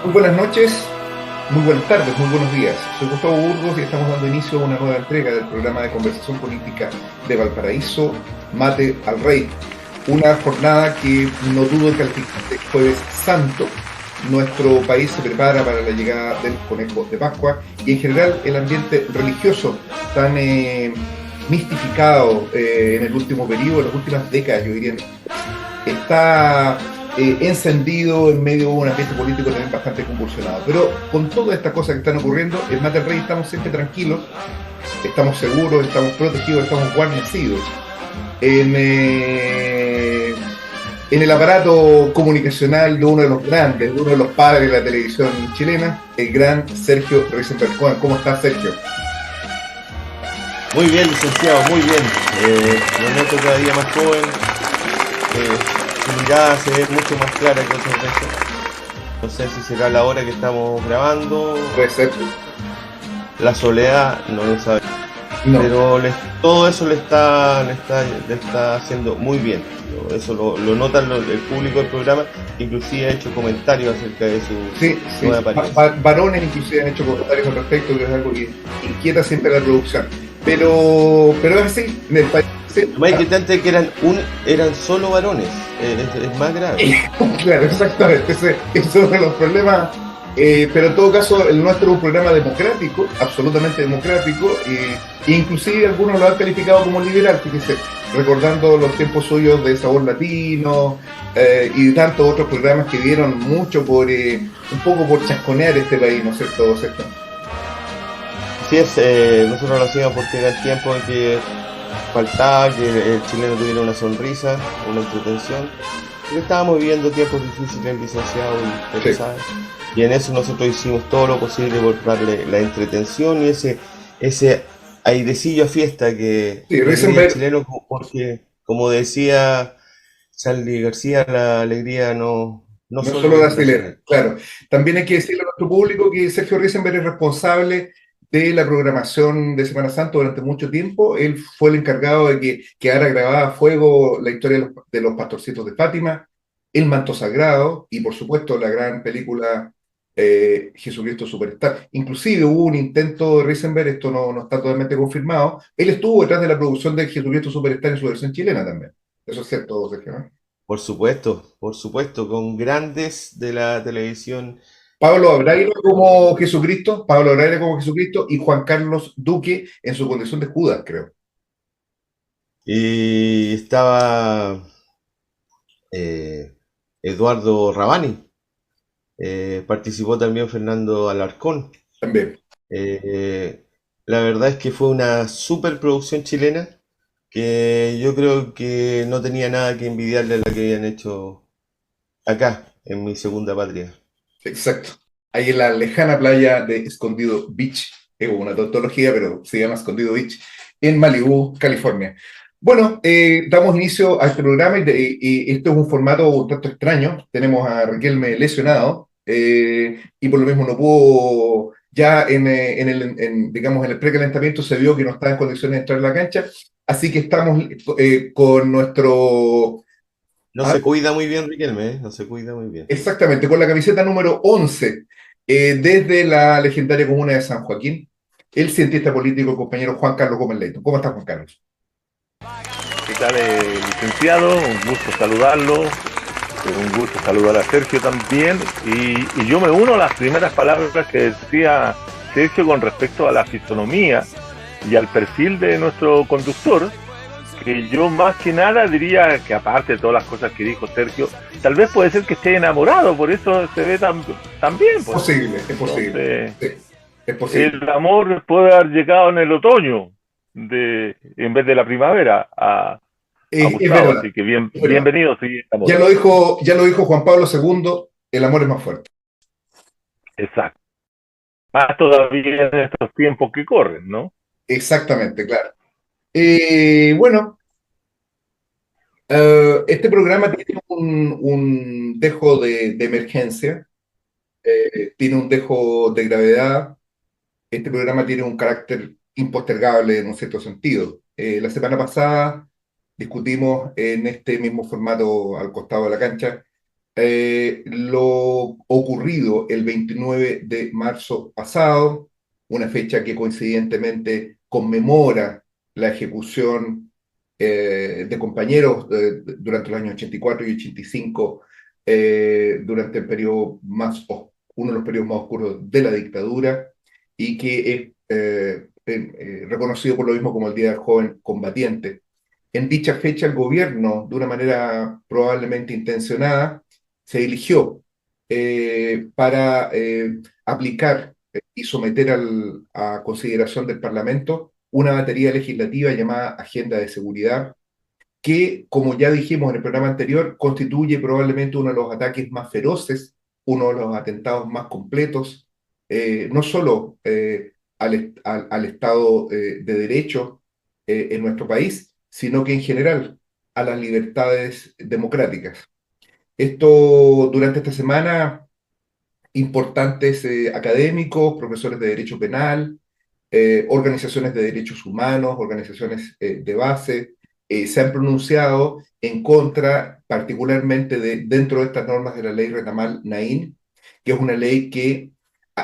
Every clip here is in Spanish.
Muy buenas noches, muy buenas tardes, muy buenos días. Soy Gustavo Burgos y estamos dando inicio a una nueva entrega del programa de conversación política de Valparaíso, Mate al Rey. Una jornada que no dudo calificar de Jueves Santo. Nuestro país se prepara para la llegada del conejo de Pascua y en general el ambiente religioso tan mistificado en el último periodo, en las últimas décadas, yo diría, está encendido en medio de un ambiente político también bastante convulsionado. Pero con todas estas cosas que están ocurriendo, en Mate Rey estamos siempre tranquilos, estamos seguros, estamos protegidos, estamos guarnecidos en, eh, en el aparato comunicacional de uno de los grandes, de uno de los padres de la televisión chilena, el gran Sergio Risenberg. ¿Cómo estás, Sergio? Muy bien, licenciado, muy bien. Lo noto cada día más joven. Su mirada se ve mucho más clara que otras veces. No sé si será la hora que estamos grabando, Puede ser. la soledad, no lo sabe. No. Pero todo eso le está haciendo muy bien. Eso lo nota el público del programa, inclusive ha hecho comentarios acerca de su Sí, sí, nueva sí. apariencia. Varones inclusive han hecho comentarios al respecto, que es algo que inquieta siempre a la producción. Pero es así, en el país. Sí. Lo más inquietante es que eran solo varones. Es más grave. Claro, exactamente, ese es uno de los problemas. Pero en todo caso, el nuestro es un programa democrático, absolutamente democrático, e inclusive algunos lo han calificado como liberal, fíjese, recordando los tiempos suyos de Sabor Latino y tantos otros programas que dieron mucho por, un poco por chasconear este país, ¿no es cierto, Sergio? Así es, nosotros lo hacíamos porque era el tiempo en que faltaba que el chileno tuviera una sonrisa, una entretención. Porque estábamos viviendo tiempos difíciles, licenciado, y usted Sí, lo sabe. Y en eso nosotros hicimos todo lo posible por darle la entretención y ese airecillo a fiesta sí, que tenía el Risenberg. chileno, porque, como decía Charly García, la alegría no No solo solo es brasilera, brasilera. claro. También hay que decirle a nuestro público que Sergio Risenberg es responsable de la programación de Semana Santa durante mucho tiempo. Él fue el encargado de que quedara grabada a fuego la historia de los pastorcitos de Fátima, El Manto Sagrado y, por supuesto, la gran película Jesucristo Superstar. Inclusive hubo un intento de Risenberg, esto no está totalmente confirmado. Él estuvo detrás de la producción de Jesucristo Superstar en su versión chilena también. Eso es cierto, Sergio, ¿no? Por supuesto, con grandes de la televisión. Pablo Abraira como Jesucristo, Pablo Abraira como Jesucristo y Juan Carlos Duque en su condición de Judas, creo. Y estaba eh, Eduardo Rabani, participó también Fernando Alarcón. También. Eh, la verdad es que fue una superproducción chilena que yo creo que no tenía nada que envidiarle a la que habían hecho acá, en mi segunda patria. Exacto. Ahí en la lejana playa de Escondido Beach, es una tautología, pero se llama Escondido Beach, en Malibu, California. Bueno, damos inicio a este programa y esto es un formato un tanto extraño. Tenemos a Riquelme lesionado y por lo mismo no pudo, ya digamos, en el precalentamiento se vio que no estaba en condiciones de entrar a la cancha, así que estamos con nuestro. No se cuida muy bien Riquelme, ¿eh? No se cuida muy bien. Exactamente, con la camiseta número 11, desde la legendaria comuna de San Joaquín, el cientista político, compañero Juan Carlos Gómez Leito. ¿Cómo estás, Juan Carlos? ¿Qué tal, licenciado? Un gusto saludarlo. Un gusto saludar a Sergio también. Y yo me uno a las primeras palabras que decía Sergio con respecto a la fisonomía y al perfil de nuestro conductor, que yo más que nada diría que aparte de todas las cosas que dijo Sergio, tal vez puede ser que esté enamorado, por eso se ve tan bien, Es pues. posible, es posible. Entonces, Sí, es posible. el amor puede haber llegado en el otoño en vez de la primavera a Es Gustavo, verdad, así que es verdad. bienvenido, sí, amor. Ya lo dijo Juan Pablo II, el amor es más fuerte. Exacto. Más todavía en estos tiempos que corren, ¿no? Exactamente, claro. Bueno, este programa tiene un dejo de emergencia, tiene un dejo de gravedad. Este programa tiene un carácter impostergable en un cierto sentido. La semana pasada discutimos en este mismo formato al costado de la cancha lo ocurrido el 29 de marzo pasado, una fecha que coincidentemente conmemora la ejecución de compañeros durante los años 84 y 85, durante el periodo uno de los periodos más oscuros de la dictadura, y que es reconocido por lo mismo como el Día del Joven Combatiente. En dicha fecha, el gobierno, de una manera probablemente intencionada, se eligió para aplicar y someter a consideración del Parlamento una batería legislativa llamada Agenda de Seguridad, que, como ya dijimos en el programa anterior, constituye probablemente uno de los ataques más feroces, uno de los atentados más completos, no solo al Estado de Derecho en nuestro país, sino que en general a las libertades democráticas. Esto durante esta semana, importantes académicos, profesores de Derecho Penal, organizaciones de derechos humanos, organizaciones de base, se han pronunciado en contra, particularmente dentro de estas normas de la ley Retamal Naín, que es una ley que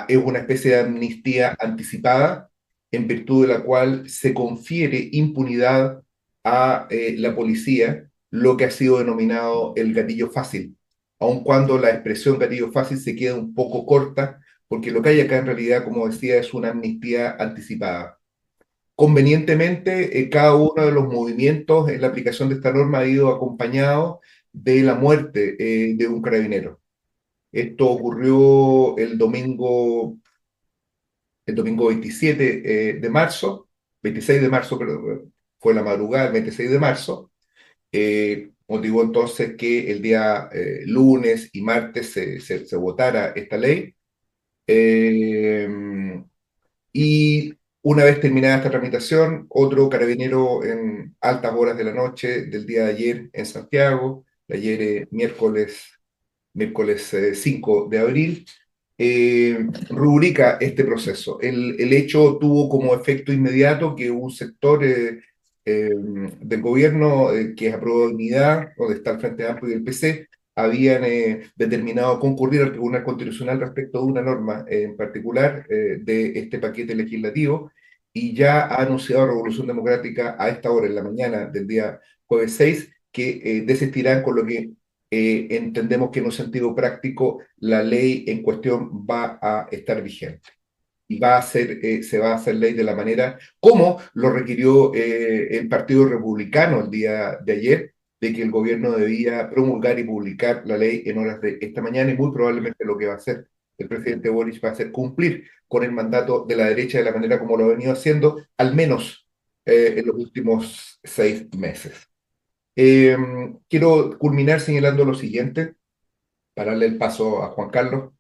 es una especie de amnistía anticipada, en virtud de la cual se confiere impunidad a la policía, lo que ha sido denominado el gatillo fácil, aun cuando la expresión gatillo fácil se queda un poco corta, porque lo que hay acá en realidad, como decía, es una amnistía anticipada. Convenientemente, cada uno de los movimientos en la aplicación de esta norma ha ido acompañado de la muerte de un carabinero. Esto ocurrió el domingo 27 de marzo, 26 de marzo, pero fue la madrugada, el 26 de marzo, motivó entonces que el día lunes y martes se votara esta ley. Eh, y una vez terminada esta tramitación, otro carabinero en altas horas de la noche del día de ayer en Santiago, de ayer miércoles 5 de abril, rubrica este proceso. El hecho tuvo como efecto inmediato que un sector del gobierno, que es Apruebo Dignidad, donde está el Frente Amplio y el PC, habían determinado concurrir al Tribunal Constitucional respecto de una norma en particular de este paquete legislativo, y ya ha anunciado Revolución Democrática a esta hora, en la mañana del día jueves 6, que desistirán, con lo que entendemos que en un sentido práctico la ley en cuestión va a estar vigente y se va a hacer ley de la manera como lo requirió el Partido Republicano el día de ayer, de que el gobierno debía promulgar y publicar la ley en horas de esta mañana, y muy probablemente lo que va a hacer el presidente Boric va a ser cumplir con el mandato de la derecha de la manera como lo ha venido haciendo, al menos en los últimos 6 meses. Eh, Quiero culminar señalando lo siguiente, para darle el paso a Juan Carlos.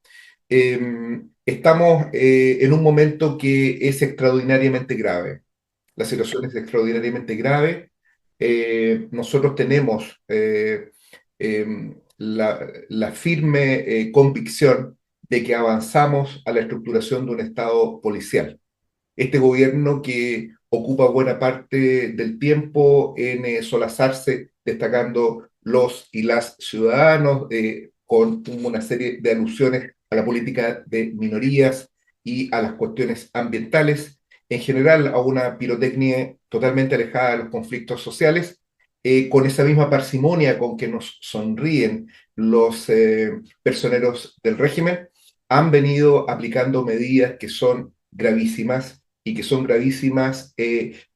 Estamos en un momento que es extraordinariamente grave. La situación es extraordinariamente grave. Nosotros tenemos la firme convicción de que avanzamos a la estructuración de un Estado policial. Este gobierno, que ocupa buena parte del tiempo en solazarse, destacando los y las ciudadanos, con una serie de alusiones a la política de minorías y a las cuestiones ambientales, en general a una pirotecnia totalmente alejada de los conflictos sociales, con esa misma parsimonia con que nos sonríen los personeros del régimen, han venido aplicando medidas que son gravísimas, y que son gravísimas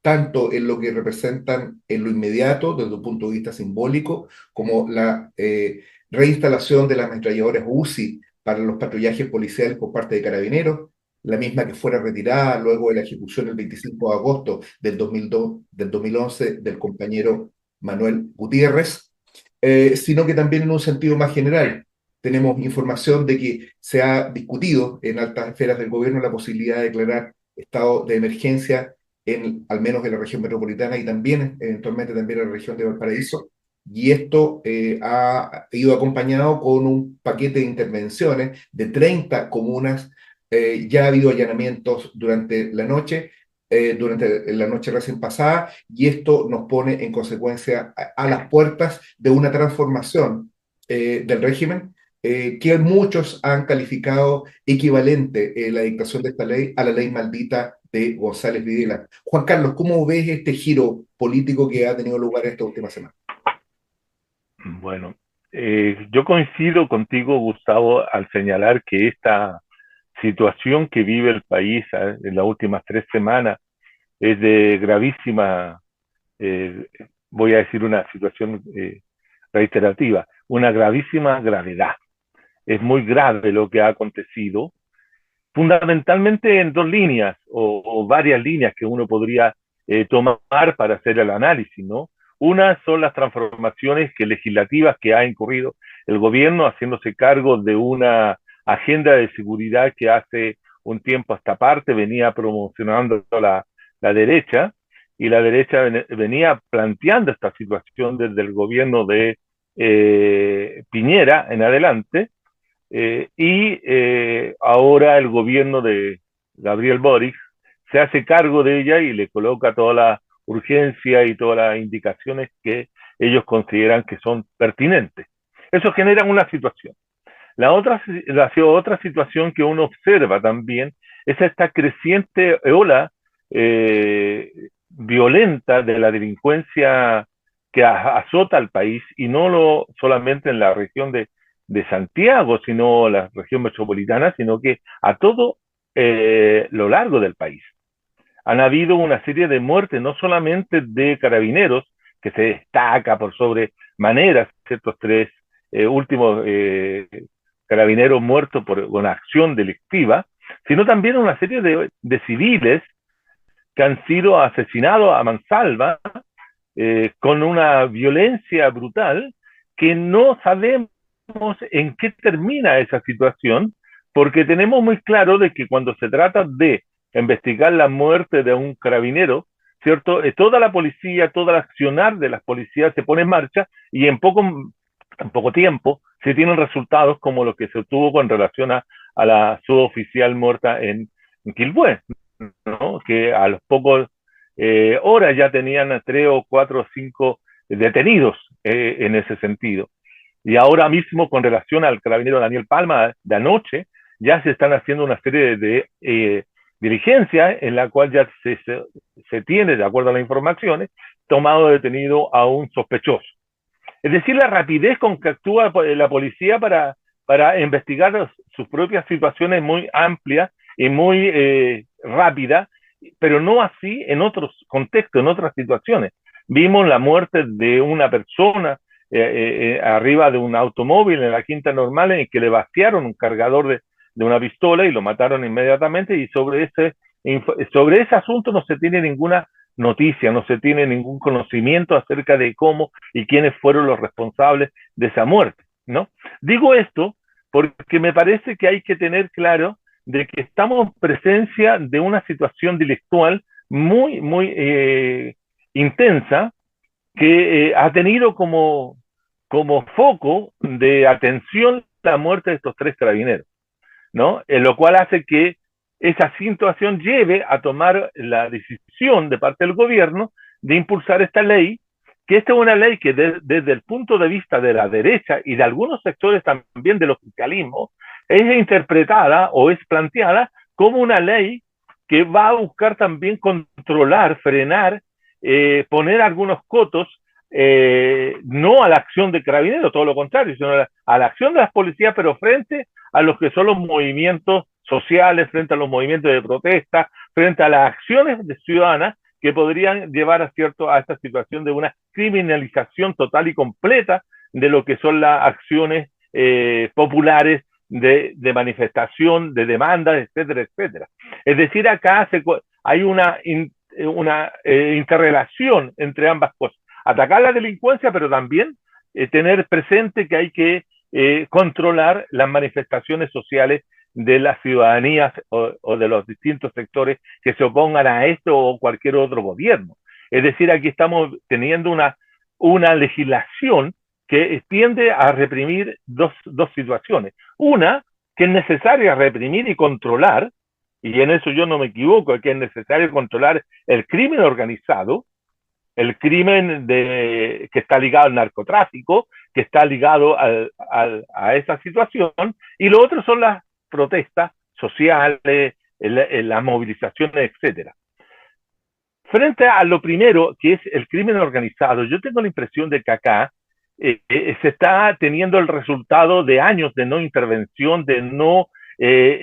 tanto en lo que representan en lo inmediato, desde un punto de vista simbólico, como la reinstalación de las ametralladoras UCI para los patrullajes policiales por parte de Carabineros, la misma que fuera retirada luego de la ejecución el 25 de agosto del 2011 del compañero Manuel Gutiérrez, sino que también en un sentido más general. Tenemos información de que se ha discutido en altas esferas del gobierno la posibilidad de declarar estado de emergencia, al menos en la región metropolitana, y también eventualmente también en la región de Valparaíso, y esto ha ido acompañado con un paquete de intervenciones de 30 comunas. Ya ha habido allanamientos durante la noche recién pasada, y esto nos pone en consecuencia a las puertas de una transformación del régimen, que muchos han calificado equivalente la dictación de esta ley a la ley maldita de González Videla. Juan Carlos, ¿cómo ves este giro político que ha tenido lugar esta última semana? Bueno, yo coincido contigo, Gustavo, al señalar que esta situación que vive el país en las últimas 3 semanas es de gravísima, eh, voy a decir una situación reiterativa, una gravísima gravedad. Es muy grave lo que ha acontecido, fundamentalmente en dos líneas o varias líneas que uno podría tomar para hacer el análisis, ¿no? Una son las transformaciones legislativas que ha incurrido el gobierno haciéndose cargo de una agenda de seguridad que hace un tiempo a esta parte venía promocionando la derecha, y la derecha venía planteando esta situación desde el gobierno de Piñera en adelante, ahora el gobierno de Gabriel Boric se hace cargo de ella y le coloca toda la urgencia y todas las indicaciones que ellos consideran que son pertinentes. Eso genera una situación. La otra situación que uno observa también es esta creciente ola violenta de la delincuencia que azota al país, y no solamente en la región de Santiago, sino la región metropolitana, sino que a todo lo largo del país. Han habido una serie de muertes, no solamente de carabineros, que se destaca por sobremanera estos tres últimos carabineros muertos por una acción delictiva, sino también una serie de civiles que han sido asesinados a mansalva con una violencia brutal que no sabemos en qué termina esa situación, porque tenemos muy claro de que cuando se trata de investigar la muerte de un carabinero, ¿cierto? Toda la policía, todo el accionar de las policías se pone en marcha y en poco tiempo se tienen resultados como lo que se obtuvo con relación a la suboficial muerta en Quilpué, ¿no? Que a los pocos horas ya tenían 3 o 4 o 5 detenidos en ese sentido. Y ahora mismo, con relación al carabinero Daniel Palma de anoche, ya se están haciendo una serie de diligencias en la cual ya se tiene, de acuerdo a las informaciones, tomado detenido a un sospechoso. Es decir, la rapidez con que actúa la policía para investigar sus propias situaciones muy amplias y muy rápida, pero no así en otros contextos, en otras situaciones. Vimos la muerte de una persona arriba de un automóvil en la Quinta Normal, en el que le vaciaron un cargador de una pistola y lo mataron inmediatamente, y sobre ese asunto no se tiene ninguna noticia, no se tiene ningún conocimiento acerca de cómo y quiénes fueron los responsables de esa muerte, ¿no? Digo esto porque me parece que hay que tener claro de que estamos en presencia de una situación delictual muy, muy intensa, que ha tenido como foco de atención la muerte de estos 3 carabineros, ¿no? Lo cual hace que esa situación lleve a tomar la decisión de parte del gobierno de impulsar esta ley, que esta es una ley que desde el punto de vista de la derecha y de algunos sectores también del oficialismo, es interpretada o es planteada como una ley que va a buscar también controlar, frenar, poner algunos cotos, no a la acción de carabineros, todo lo contrario, sino a la acción de las policías, pero frente a los que son los movimientos sociales, frente a los movimientos de protesta, frente a las acciones de ciudadanas que podrían llevar a esta situación de una criminalización total y completa de lo que son las acciones populares de manifestación, de demandas, etcétera, etcétera. Es decir, acá hay una interrelación entre ambas cosas. Atacar la delincuencia, pero también tener presente que hay que controlar las manifestaciones sociales de las ciudadanías o de los distintos sectores que se opongan a esto o cualquier otro gobierno. Es decir, aquí estamos teniendo una legislación que tiende a reprimir dos situaciones. Una, que es necesaria reprimir y controlar, y en eso yo no me equivoco, que es necesario controlar el crimen organizado, el crimen que está ligado al narcotráfico, que está ligado a esa situación, y lo otro son las protestas sociales, las movilizaciones, etcétera. Frente a lo primero, que es el crimen organizado, yo tengo la impresión de que acá se está teniendo el resultado de años de no intervención, de no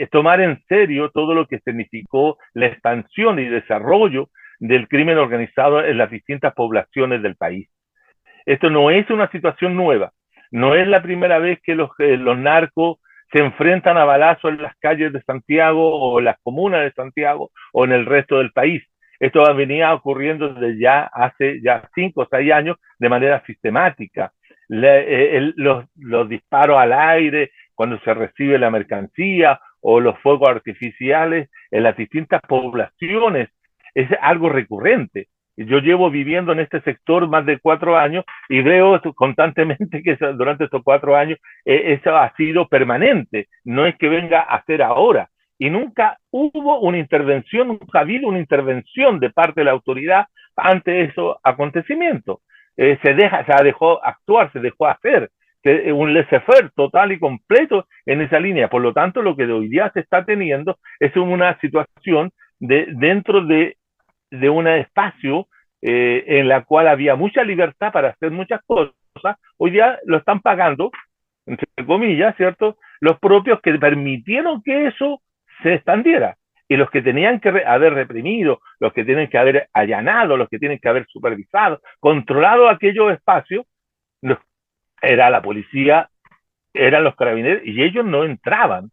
tomar en serio todo lo que significó la expansión y desarrollo del crimen organizado en las distintas poblaciones del país. Esto no es una situación nueva, no es la primera vez que los narcos se enfrentan a balazos en las calles de Santiago o en las comunas de Santiago o en el resto del país. Esto venía ocurriendo desde hace 5 o 6 años de manera sistemática. Los disparos al aire cuando se recibe la mercancía o los fuegos artificiales en las distintas poblaciones es algo recurrente. Yo llevo viviendo en este sector más de 4 años y veo constantemente que durante estos 4 años eso ha sido permanente, no es que venga a ser ahora. Y nunca hubo una intervención, nunca ha habido una intervención de parte de la autoridad ante esos acontecimientos. Se dejó actuar, se dejó hacer, un laissez-faire total y completo en esa línea. Por lo tanto, lo que hoy día se está teniendo es una situación dentro de un espacio en la cual había mucha libertad para hacer muchas cosas. Hoy día lo están pagando, entre comillas, ¿cierto? Los propios que permitieron que eso se expandiera. Y los que tenían que haber reprimido, los que tienen que haber allanado, los que tienen que haber supervisado, controlado aquellos espacios, era la policía, eran los carabineros, y ellos no entraban.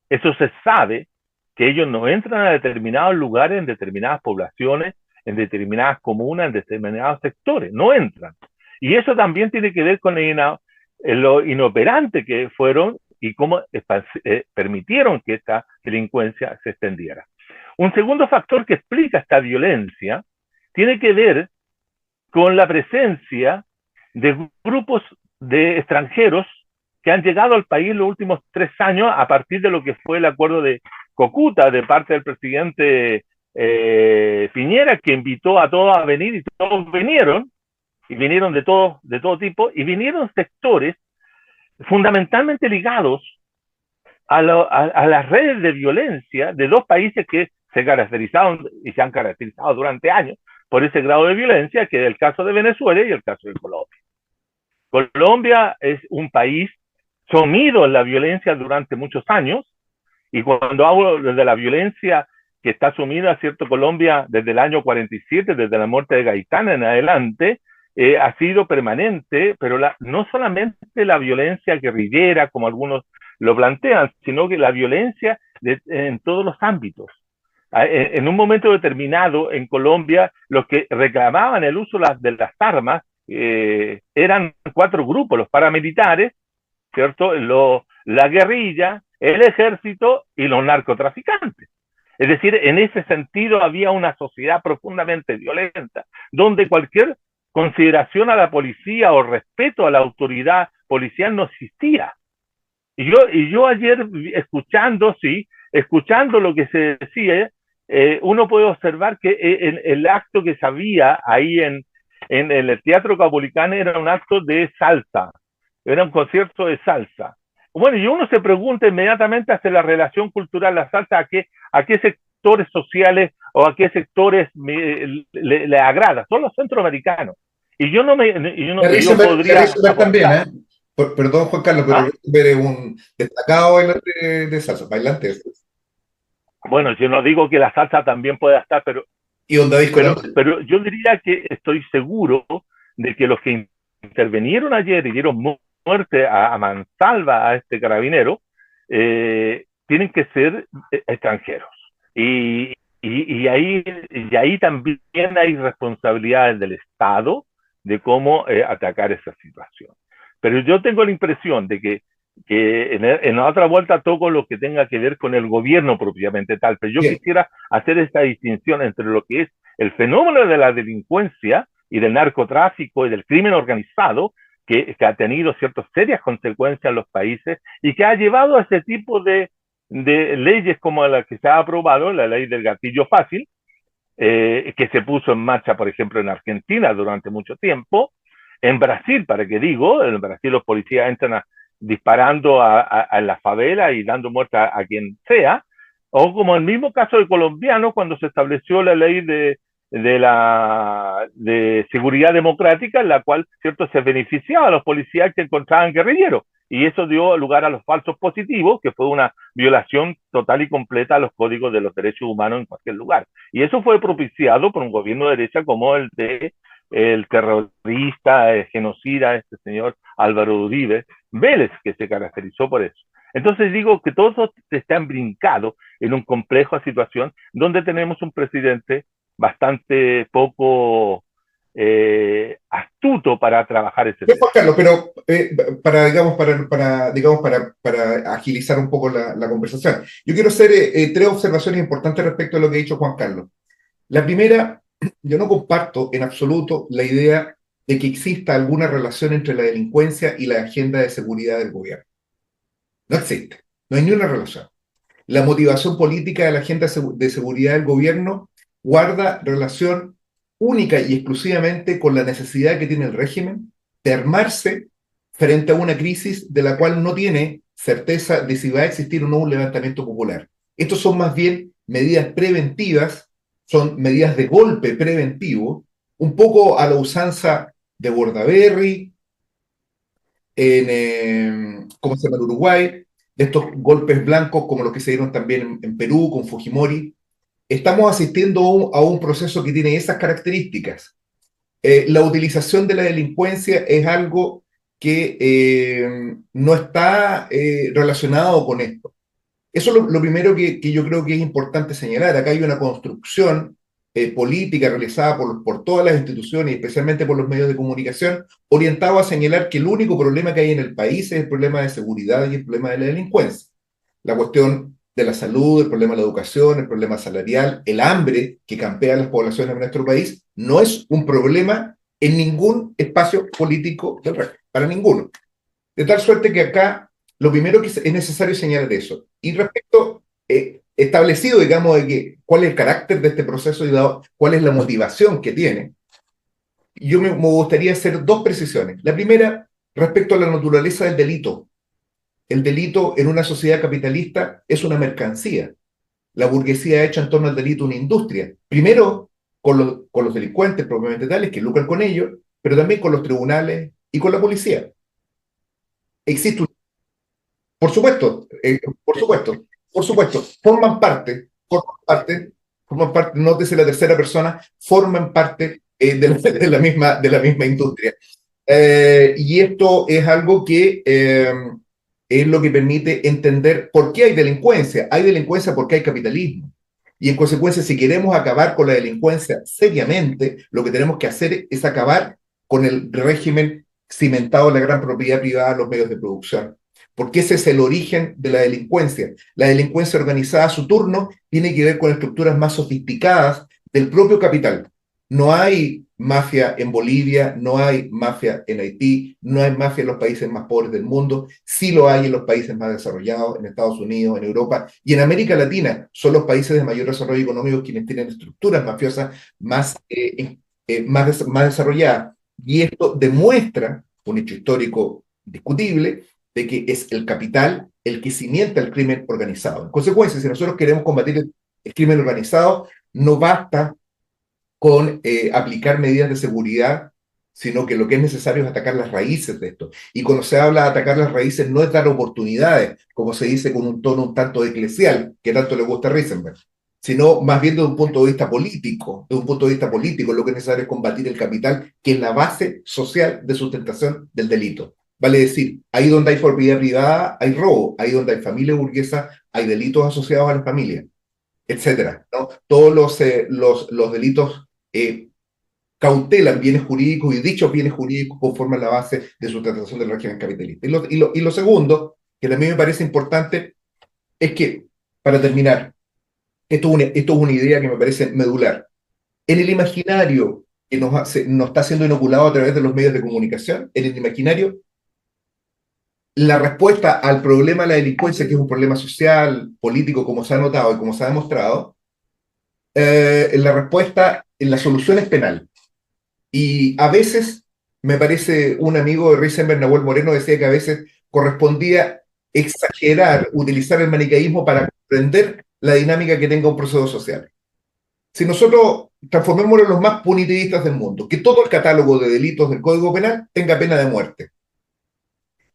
Eso se sabe, que ellos no entran a determinados lugares, en determinadas poblaciones, en determinadas comunas, en determinados sectores, no entran. Y eso también tiene que ver con lo inoperante que fueron y cómo permitieron que esta delincuencia se extendiera. Un segundo factor que explica esta violencia tiene que ver con la presencia de grupos de extranjeros que han llegado al país en los últimos 3 años a partir de lo que fue el acuerdo de Cúcuta de parte del presidente Piñera, que invitó a todos a venir y todos vinieron, y vinieron de todo tipo, y vinieron sectores fundamentalmente ligados a las redes de violencia de 2 países que se caracterizaron y se han caracterizado durante años por ese grado de violencia, que es el caso de Venezuela y el caso de Colombia. Colombia es un país sumido en la violencia durante muchos años, y cuando hablo de la violencia que está sumida, ¿cierto? Colombia desde el año 47, desde la muerte de Gaitán en adelante, ha sido permanente, pero no solamente la violencia guerrillera, como algunos lo plantean, sino que la violencia en todos los ámbitos. En un momento determinado en Colombia, los que reclamaban el uso de las armas eran 4 grupos: los paramilitares, ¿cierto? La guerrilla, el ejército y los narcotraficantes. Es decir, en ese sentido había una sociedad profundamente violenta, donde cualquier consideración a la policía o respeto a la autoridad policial no existía. Y yo ayer escuchando lo que se decía, uno puede observar que el acto que se había ahí en el Teatro Caupolicán era un acto de salsa, era un concierto de salsa. Bueno, y uno se pregunta inmediatamente hacia la relación cultural, la salsa, a qué sectores sociales o a qué sectores le agrada. Son los centroamericanos. Y yo no podría también, ¿eh? Perdón, Juan Carlos, pero eres un destacado bailante de salsa, bailante. Bueno, yo no digo que la salsa también pueda estar, pero yo diría que estoy seguro de que los que intervinieron ayer y dieron muerte a mansalva a este carabinero, tienen que ser extranjeros. Y ahí también hay responsabilidades del Estado de cómo atacar esa situación. Pero yo tengo la impresión de que en la otra vuelta toco lo que tenga que ver con el gobierno propiamente tal, pero yo quisiera hacer esta distinción entre lo que es el fenómeno de la delincuencia y del narcotráfico y del crimen organizado, que ha tenido ciertas serias consecuencias en los países y que ha llevado a ese tipo de leyes como la que se ha aprobado, la ley del gatillo fácil, que se puso en marcha, por ejemplo, en Argentina durante mucho tiempo. En Brasil, ¿para qué digo? En Brasil los policías entran disparando a la favela y dando muerte a quien sea. O como el mismo caso de colombiano, cuando se estableció la ley de seguridad democrática, en la cual, ¿cierto?, se beneficiaba a los policías que encontraban guerrilleros. Y eso dio lugar a los falsos positivos, que fue una violación total y completa a los códigos de los derechos humanos en cualquier lugar. Y eso fue propiciado por un gobierno de derecha como el de el terrorista, el genocida, este señor Álvaro Uribe Vélez, que se caracterizó por eso. Entonces digo que todos están brincados en un complejo situación donde tenemos un presidente bastante poco astuto para trabajar ese Bien, tema. Juan Carlos, pero para agilizar un poco la conversación, yo quiero hacer tres observaciones importantes respecto a lo que ha dicho Juan Carlos. La primera, yo no comparto en absoluto la idea de que exista alguna relación entre la delincuencia y la agenda de seguridad del gobierno. No existe, no hay ni una relación. La motivación política de la agenda de seguridad del gobierno guarda relación única y exclusivamente con la necesidad que tiene el régimen de armarse frente a una crisis de la cual no tiene certeza de si va a existir o no un levantamiento popular. Estos son más bien medidas preventivas, son medidas de golpe preventivo, un poco a la usanza de Bordaberry, ¿cómo se llama? En Uruguay, de estos golpes blancos como los que se dieron también en Perú con Fujimori. Estamos asistiendo a un proceso que tiene esas características. La utilización de la delincuencia es algo que no está relacionado con esto. Eso es lo primero que yo creo que es importante señalar. Acá hay una construcción política realizada por todas las instituciones, especialmente por los medios de comunicación, orientado a señalar que el único problema que hay en el país es el problema de seguridad y el problema de la delincuencia. La cuestión de la salud, el problema de la educación, el problema salarial, el hambre que campea las poblaciones de nuestro país, no es un problema en ningún espacio político del régimen, para ninguno. De tal suerte que acá lo primero que es necesario señalar eso. Y respecto, establecido, digamos, de que cuál es el carácter de este proceso y dado cuál es la motivación que tiene, yo me gustaría hacer dos precisiones. La primera, respecto a la naturaleza del delito. El delito en una sociedad capitalista es una mercancía. La burguesía ha hecho en torno al delito una industria. Primero, con los delincuentes propiamente tales, que lucran con ellos, pero también con los tribunales y con la policía. Existe un por supuesto, por supuesto, forman parte, nótese la tercera persona, forman parte de la misma industria. Y esto es algo que es lo que permite entender por qué hay delincuencia. Hay delincuencia porque hay capitalismo. Y en consecuencia, si queremos acabar con la delincuencia seriamente, lo que tenemos que hacer es acabar con el régimen cimentado en la gran propiedad privada, los medios de producción, porque ese es el origen de la delincuencia. La delincuencia organizada a su turno tiene que ver con estructuras más sofisticadas del propio capital. No hay mafia en Bolivia, no hay mafia en Haití, no hay mafia en los países más pobres del mundo, sí lo hay en los países más desarrollados, en Estados Unidos, en Europa y en América Latina. Son los países de mayor desarrollo económico quienes tienen estructuras mafiosas más desarrolladas. Y esto demuestra un hecho histórico discutible de que es el capital el que cimienta el crimen organizado. En consecuencia, si nosotros queremos combatir el crimen organizado, no basta con aplicar medidas de seguridad, sino que lo que es necesario es atacar las raíces de esto. Y cuando se habla de atacar las raíces, no es dar oportunidades, como se dice con un tono un tanto eclesial, que tanto le gusta a Risenberg, sino más bien desde un punto de vista político. Desde un punto de vista político, lo que es necesario es combatir el capital, que es la base social de sustentación del delito. Vale decir, ahí donde hay propiedad privada, hay robo, ahí donde hay familia burguesa, hay delitos asociados a la familia, etcétera, ¿no? Todos los delitos cautelan bienes jurídicos y dichos bienes jurídicos conforman la base de sustentación del régimen capitalista. Y lo segundo, que también me parece importante, es que, para terminar, esto es una idea que me parece medular. En el imaginario que nos está siendo inoculado a través de los medios de comunicación, en el imaginario, la respuesta al problema de la delincuencia, que es un problema social, político, como se ha notado y como se ha demostrado, la respuesta, en la solución es penal. Y a veces, me parece, un amigo de Risenberg, Nahuel Moreno, decía que a veces correspondía exagerar, utilizar el maniqueísmo para comprender la dinámica que tenga un proceso social. Si nosotros transformémonos en los más punitivistas del mundo, que todo el catálogo de delitos del Código Penal tenga pena de muerte.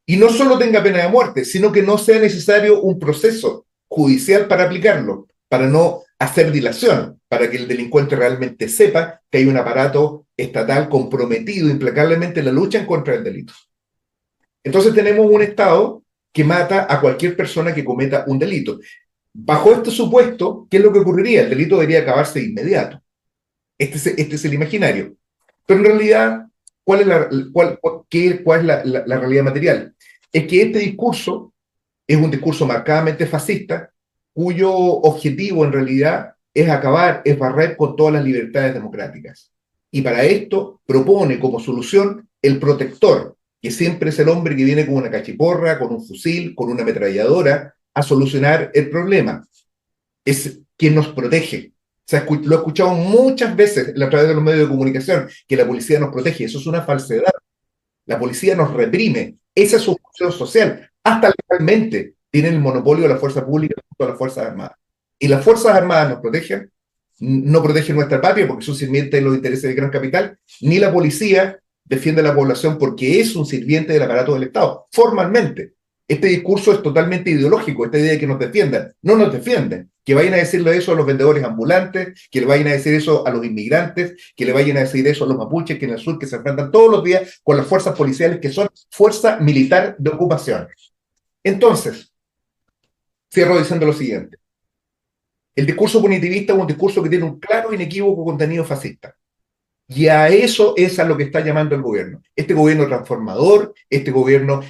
Y no solo tenga pena de muerte, sino que no sea necesario un proceso judicial para aplicarlo, para no hacer dilación, para que el delincuente realmente sepa que hay un aparato estatal comprometido implacablemente en la lucha en contra del delito. Entonces tenemos un Estado que mata a cualquier persona que cometa un delito. Bajo este supuesto, ¿qué es lo que ocurriría? El delito debería acabarse de inmediato. Este es el imaginario. Pero en realidad, ¿cuál es la realidad material? Es que este discurso es un discurso marcadamente fascista, cuyo objetivo en realidad es acabar, es barrer con todas las libertades democráticas. Y para esto propone como solución el protector, que siempre es el hombre que viene con una cachiporra, con un fusil, con una ametralladora, a solucionar el problema. Es quien nos protege. O sea, lo he escuchado muchas veces a través de los medios de comunicación, que la policía nos protege. Eso es una falsedad. La policía nos reprime. Esa es su función social. Hasta legalmente tienen el monopolio de la fuerza pública junto a las Fuerzas Armadas. Y las Fuerzas Armadas nos protegen, no protegen nuestra patria porque son sirvientes de los intereses del gran capital, ni la policía defiende a la población porque es un sirviente del aparato del Estado, formalmente. Este discurso es totalmente ideológico, esta idea de que nos defiendan. No nos defienden. Que vayan a decirle eso a los vendedores ambulantes, que le vayan a decir eso a los inmigrantes, que le vayan a decir eso a los mapuches que en el sur que se enfrentan todos los días con las fuerzas policiales que son fuerza militar de ocupación. Entonces, cierro diciendo lo siguiente. El discurso punitivista es un discurso que tiene un claro e inequívoco contenido fascista. Y a eso es a lo que está llamando el gobierno. Este gobierno transformador, este gobierno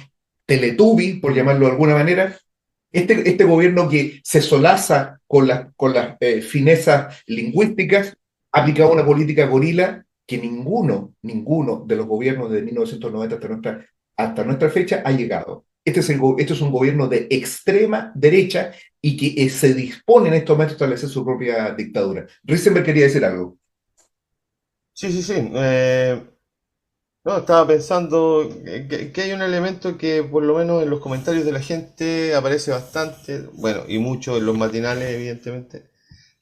teletubi, por llamarlo de alguna manera, este gobierno que se solaza con las finezas lingüísticas, ha aplicado una política gorila que ninguno de los gobiernos de 1990 hasta nuestra fecha ha llegado. Este es un gobierno de extrema derecha y que se dispone en estos momentos a establecer su propia dictadura. Risenberg quería decir algo. Sí, sí, sí. No, estaba pensando que hay un elemento que por lo menos en los comentarios de la gente aparece bastante, bueno, y mucho en los matinales, evidentemente.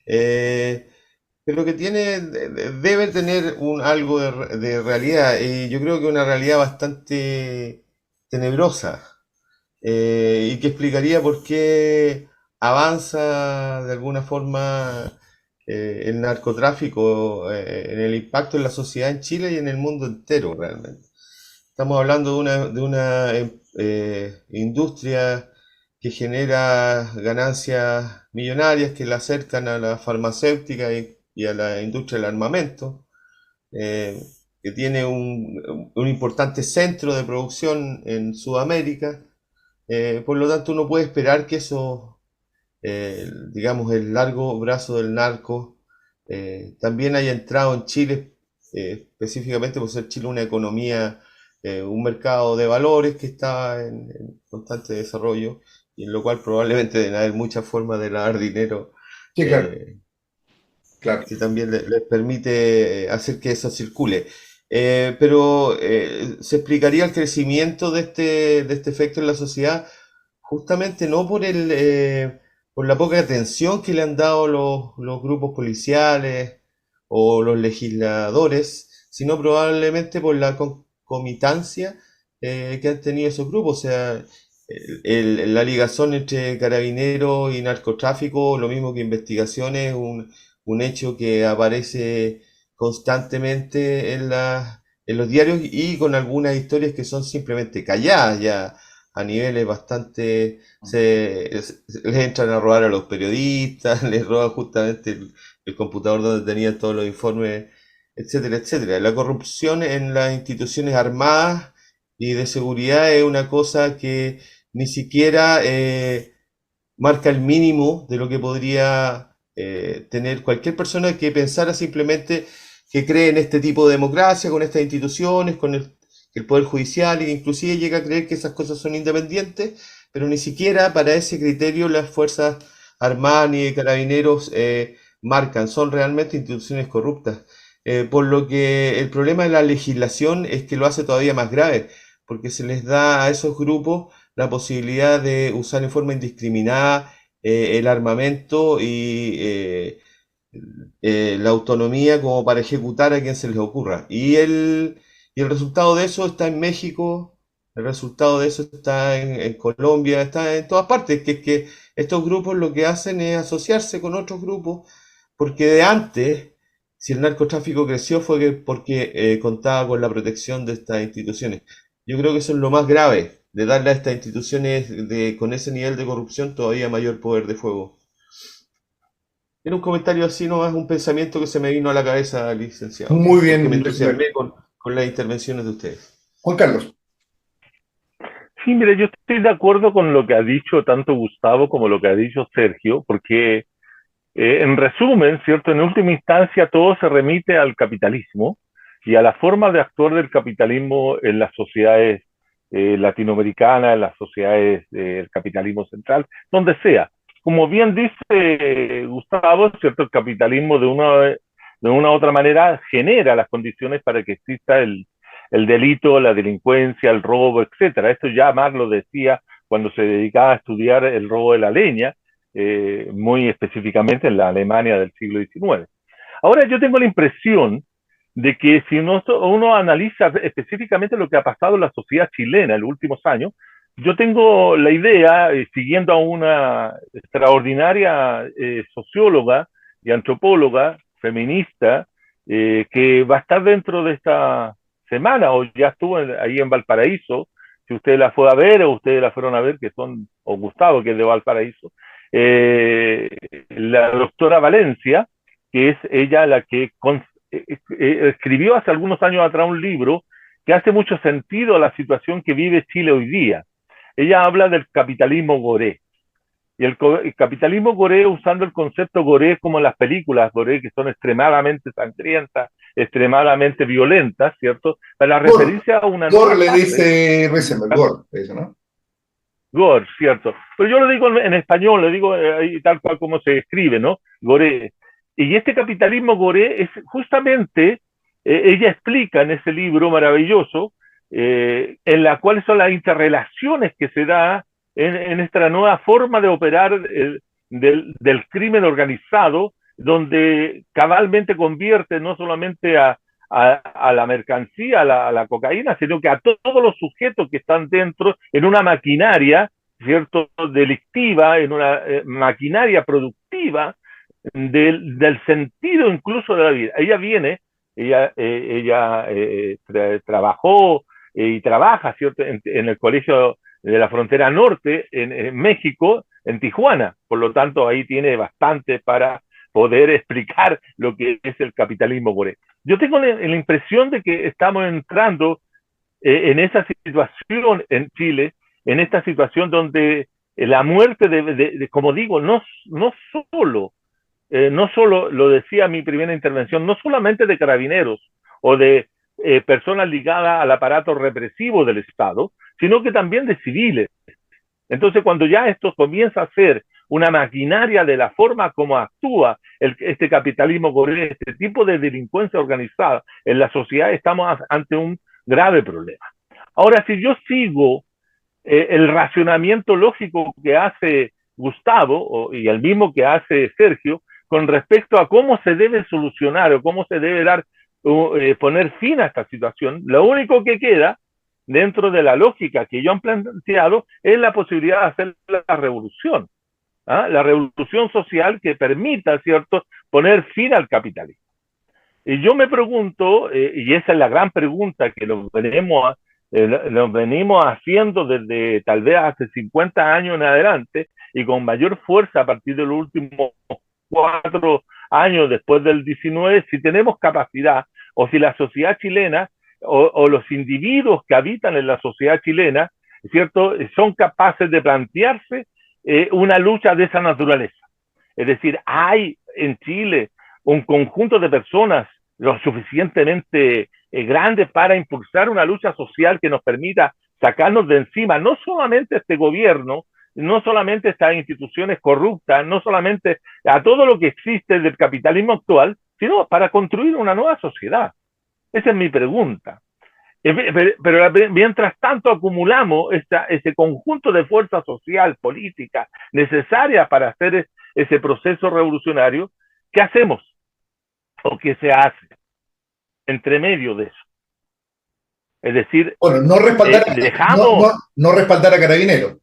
Pero que debe tener algo de realidad, y yo creo que una realidad bastante tenebrosa, y que explicaría por qué avanza de alguna forma el narcotráfico en el impacto en la sociedad en Chile y en el mundo entero realmente. Estamos hablando de una industria que genera ganancias millonarias que la acercan a la farmacéutica y a la industria del armamento, eh, que tiene un importante centro de producción en Sudamérica. Por lo tanto, uno puede esperar que eso, digamos, el largo brazo del narco también haya entrado en Chile, específicamente por ser Chile una economía, un mercado de valores que está en constante desarrollo y en lo cual probablemente deben haber muchas formas de lavar dinero, Sí, claro, eh, claro. que también les permite hacer que eso circule. Pero se explicaría el crecimiento de este efecto en la sociedad justamente no por la poca atención que le han dado los grupos policiales o los legisladores, sino probablemente por la concomitancia que han tenido esos grupos. O sea, la ligazón entre carabineros y narcotráfico, lo mismo que investigaciones, un hecho que aparece constantemente en los diarios y con algunas historias que son simplemente calladas ya a niveles bastante. Les entran a robar a los periodistas, les roban justamente el computador donde tenían todos los informes, etcétera, etcétera. La corrupción en las instituciones armadas y de seguridad es una cosa que ni siquiera marca el mínimo de lo que podría tener cualquier persona que pensara simplemente que cree en este tipo de democracia, con estas instituciones, con el Poder Judicial, e inclusive llega a creer que esas cosas son independientes, pero ni siquiera para ese criterio las Fuerzas Armadas ni de Carabineros marcan, son realmente instituciones corruptas. Por lo que el problema de la legislación es que lo hace todavía más grave, porque se les da a esos grupos la posibilidad de usar en forma indiscriminada el armamento y la autonomía como para ejecutar a quien se les ocurra. Y el resultado de eso está en México, el resultado de eso está en Colombia, está en todas partes, que es que estos grupos lo que hacen es asociarse con otros grupos, porque de antes, si el narcotráfico creció fue porque contaba con la protección de estas instituciones. Yo creo que eso es lo más grave, de darle a estas instituciones con ese nivel de corrupción todavía mayor poder de fuego. Era un comentario así nomás, un pensamiento que se me vino a la cabeza, licenciado, Muy porque me bien, entusiasmé con las intervenciones de ustedes. Juan Carlos. Sí, mire, yo estoy de acuerdo con lo que ha dicho tanto Gustavo como lo que ha dicho Sergio, porque en resumen, ¿cierto? En última instancia todo se remite al capitalismo y a la forma de actuar del capitalismo en las sociedades latinoamericanas, en las sociedades del capitalismo central, donde sea. Como bien dice Gustavo, ¿cierto? El capitalismo de una u otra manera genera las condiciones para que exista el delito, la delincuencia, el robo, etcétera. Esto ya Marx lo decía cuando se dedicaba a estudiar el robo de la leña, muy específicamente en la Alemania del siglo XIX. Ahora yo tengo la impresión de que si uno analiza específicamente lo que ha pasado en la sociedad chilena en los últimos años, yo tengo la idea, siguiendo a una extraordinaria socióloga y antropóloga feminista, que va a estar dentro de esta semana, o ya estuvo ahí en Valparaíso, si ustedes la fue a ver o ustedes la fueron a ver, que son, o Gustavo, que es de Valparaíso, la doctora Valencia, que es ella la que escribió hace algunos años atrás un libro que hace mucho sentido a la situación que vive Chile hoy día. Ella habla del capitalismo goré. Y el capitalismo goré, usando el concepto goré como en las películas goré, que son extremadamente sangrientas, extremadamente violentas, ¿cierto? Para referirse a una Gore nueva le clase. dice Reisenberg, Gore, le dice, ¿no? Gore, cierto. Pero yo lo digo en español, lo digo tal cual como se escribe, ¿no? Goré. Y este capitalismo goré es justamente, ella explica en ese libro maravilloso, en la cual son las interrelaciones que se da en esta nueva forma de operar del crimen organizado, donde cabalmente convierte no solamente a la mercancía, a la cocaína, sino que a todos los sujetos que están dentro en una maquinaria, ¿cierto?, delictiva, en una maquinaria productiva del sentido incluso de la vida. Ella trabajó y trabaja, ¿cierto?, en el colegio de la frontera norte, en México, en Tijuana. Por lo tanto, ahí tiene bastante para poder explicar lo que es el capitalismo goré. Yo tengo la impresión de que estamos entrando en esa situación en Chile, en esta situación donde la muerte como digo, no solo, lo decía mi primera intervención, no solamente de carabineros o de personas ligadas al aparato represivo del Estado, sino que también de civiles. Entonces, cuando ya esto comienza a ser una maquinaria de la forma como actúa este capitalismo goré, este tipo de delincuencia organizada en la sociedad, estamos ante un grave problema. Ahora, si yo sigo el racionamiento lógico que hace Gustavo y el mismo que hace Sergio con respecto a cómo se debe solucionar o cómo se debe poner fin a esta situación, lo único que queda dentro de la lógica que ellos han planteado es la posibilidad de hacer la revolución, la revolución social que permita, ¿cierto?, poner fin al capitalismo. Y yo me pregunto, y esa es la gran pregunta que nos venimos haciendo desde tal vez hace 50 años en adelante y con mayor fuerza a partir de los últimos 4 años después del 19, si tenemos capacidad o si la sociedad chilena o los individuos que habitan en la sociedad chilena, ¿cierto?, son capaces de plantearse una lucha de esa naturaleza. Es decir, hay en Chile un conjunto de personas lo suficientemente grandes para impulsar una lucha social que nos permita sacarnos de encima no solamente este gobierno no solamente estas instituciones corruptas, no solamente a todo lo que existe del capitalismo actual, sino para construir una nueva sociedad. Esa es mi pregunta. Pero mientras tanto acumulamos ese conjunto de fuerza social, política, necesaria para hacer ese proceso revolucionario, ¿qué hacemos? ¿O qué se hace entre medio de eso? Es decir, Bueno, dejamos... no respaldar a Carabineros,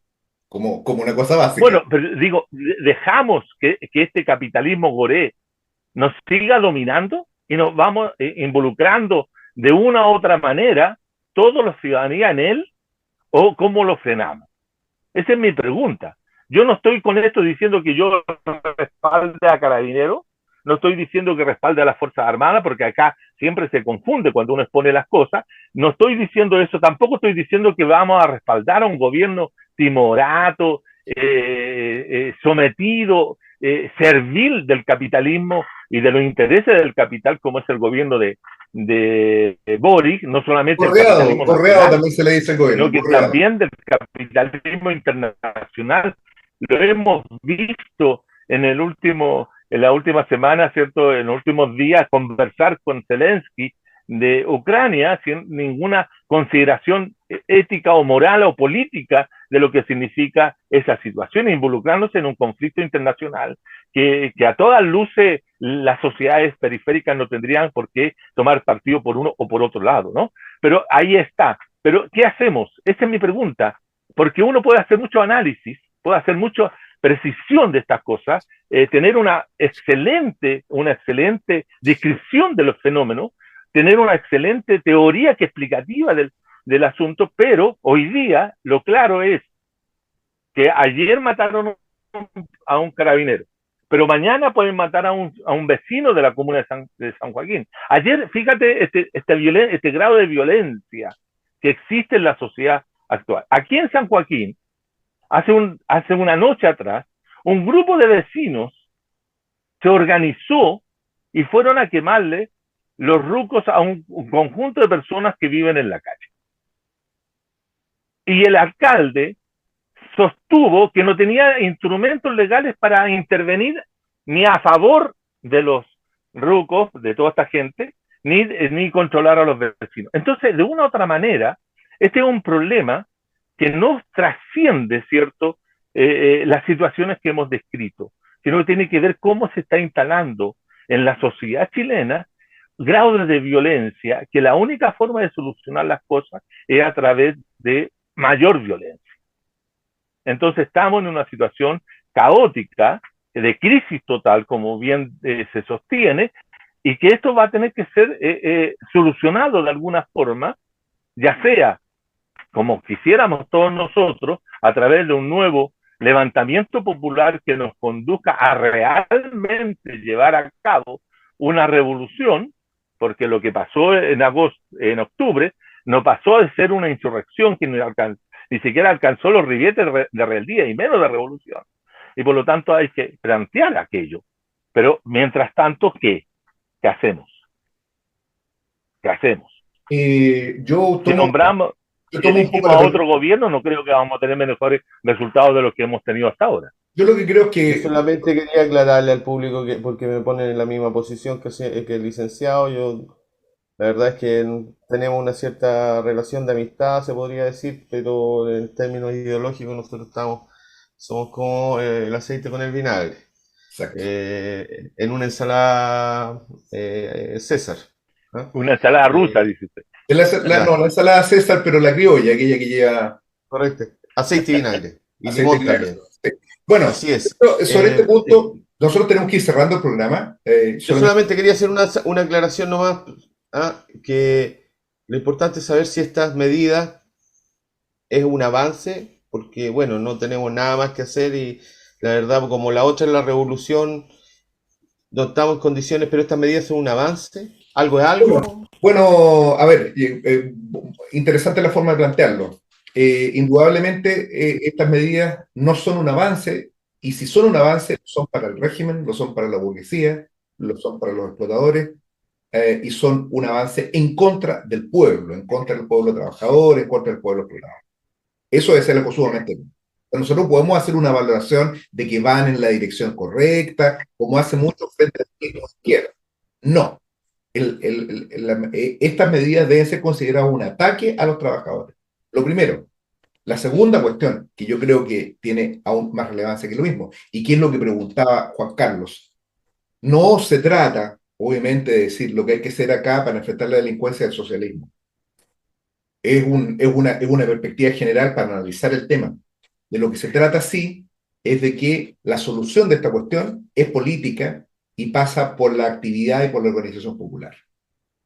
como una cosa básica. Bueno, pero digo, dejamos que este capitalismo goré nos siga dominando y nos vamos involucrando de una u otra manera toda la ciudadanía en él, o cómo lo frenamos. Esa es mi pregunta. Yo no estoy con esto diciendo que yo respalde a Carabineros, no estoy diciendo que respalde a las Fuerzas Armadas, porque acá siempre se confunde cuando uno expone las cosas. No estoy diciendo eso, tampoco estoy diciendo que vamos a respaldar a un gobierno timorato, sometido, servil del capitalismo y de los intereses del capital, como es el gobierno de Boric, no solamente el capitalismo nacional, también se le dice el gobierno, sino que también del capitalismo internacional. Lo hemos visto en la última semana, ¿cierto? En los últimos días, conversar con Zelensky de Ucrania sin ninguna consideración ética o moral o política de lo que significa esa situación, involucrándose en un conflicto internacional que a todas luces las sociedades periféricas no tendrían por qué tomar partido por uno o por otro lado, ¿no? Pero ahí está. Pero, ¿qué hacemos? Esa es mi pregunta, porque uno puede hacer mucho análisis, puede hacer mucha precisión de estas cosas, tener una excelente descripción de los fenómenos, tener una excelente teoría que explicativa del asunto, pero hoy día lo claro es que ayer mataron a un carabinero, pero mañana pueden matar a un vecino de la comuna de San Joaquín. Ayer, fíjate este grado de violencia que existe en la sociedad actual. Aquí en San Joaquín, hace una noche atrás, un grupo de vecinos se organizó y fueron a quemarle los rucos a un conjunto de personas que viven en la calle. Y el alcalde sostuvo que no tenía instrumentos legales para intervenir ni a favor de los rucos, de toda esta gente, ni controlar a los vecinos. Entonces, de una u otra manera, este es un problema que no trasciende, ¿cierto?, las situaciones que hemos descrito, sino que tiene que ver cómo se está instalando en la sociedad chilena grados de violencia, que la única forma de solucionar las cosas es a través de mayor violencia. Entonces estamos en una situación caótica, de crisis total, como bien se sostiene, y que esto va a tener que ser solucionado de alguna forma, ya sea como quisiéramos todos nosotros, a través de un nuevo levantamiento popular que nos conduzca a realmente llevar a cabo una revolución, porque lo que pasó en octubre, no pasó de ser una insurrección que ni siquiera alcanzó los ribetes de rebeldía y menos de revolución. Y por lo tanto hay que plantear aquello. Pero mientras tanto, ¿qué? ¿Qué hacemos? ¿Qué hacemos? Si nombramos a otro gobierno, no creo que vamos a tener mejores resultados de los que hemos tenido hasta ahora. Yo lo que creo es que... Yo solamente quería aclararle al público, porque me ponen en la misma posición que el licenciado. La verdad es que tenemos una cierta relación de amistad, se podría decir, pero en términos ideológicos nosotros somos como el aceite con el vinagre. En una ensalada César. ¿eh? Una ensalada rusa, dice usted. La ensalada César, pero la criolla, aquella que lleva... Correcto. Aceite y vinagre. Y limón también. Sí. Bueno, así es. Sobre este punto, nosotros tenemos que ir cerrando el programa. Yo solamente quería hacer una aclaración nomás, que lo importante es saber si estas medidas es un avance, porque bueno, no tenemos nada más que hacer y la verdad, como la otra es la revolución, no estamos en condiciones, pero estas medidas son un avance. ¿Algo es algo? Bueno, a ver, interesante la forma de plantearlo. Indudablemente estas medidas no son un avance, y si son un avance, son para el régimen, lo son para la burguesía, lo son para los explotadores, y son un avance en contra del pueblo trabajador, en contra del pueblo explotado. Eso es algo sumamente Nosotros podemos hacer una valoración de que van en la dirección correcta, como hace mucho frente a la izquierda. No, estas medidas deben ser consideradas un ataque a los trabajadores. Lo primero. La segunda cuestión, que yo creo que tiene aún más relevancia que lo mismo, y que es lo que preguntaba Juan Carlos, no se trata, obviamente, de decir lo que hay que hacer acá para enfrentar la delincuencia del socialismo. Es una perspectiva general para analizar el tema. De lo que se trata, sí, es de que la solución de esta cuestión es política y pasa por la actividad y por la organización popular.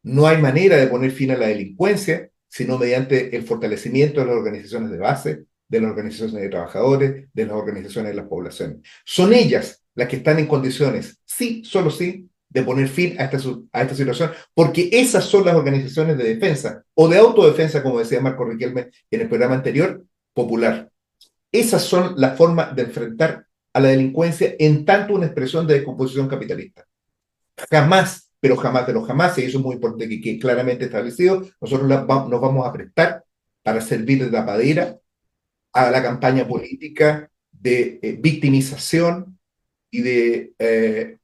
No hay manera de poner fin a la delincuencia sino mediante el fortalecimiento de las organizaciones de base, de las organizaciones de trabajadores, de las organizaciones de las poblaciones. Son ellas las que están en condiciones, sí, solo sí, de poner fin a esta situación, porque esas son las organizaciones de defensa o de autodefensa, como decía Marco Riquelme en el programa anterior, popular. Esas son las formas de enfrentar a la delincuencia en tanto una expresión de descomposición capitalista. Jamás, pero jamás de los jamás, y eso es muy importante que quede claramente establecido, nosotros nos vamos a prestar para servir de tapadera a la campaña política de victimización y de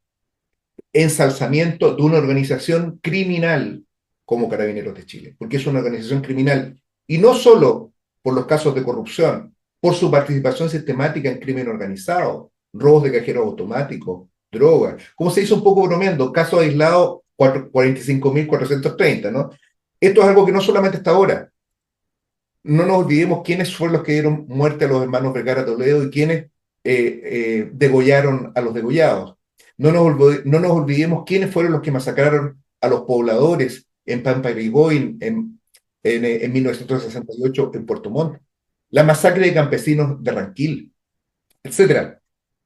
ensalzamiento de una organización criminal como Carabineros de Chile, porque es una organización criminal, y no solo por los casos de corrupción, por su participación sistemática en crimen organizado, robos de cajeros automáticos, drogas, como se hizo un poco bromeando, casos aislados 45.430, ¿no? Esto es algo que no solamente está ahora. No nos olvidemos quiénes fueron los que dieron muerte a los hermanos Vergara Toledo y quiénes degollaron a los degollados. No nos olvidemos quiénes fueron los que masacraron a los pobladores en Pampariboy en 1968 en Puerto Montt. La masacre de campesinos de Ranquil, etcétera.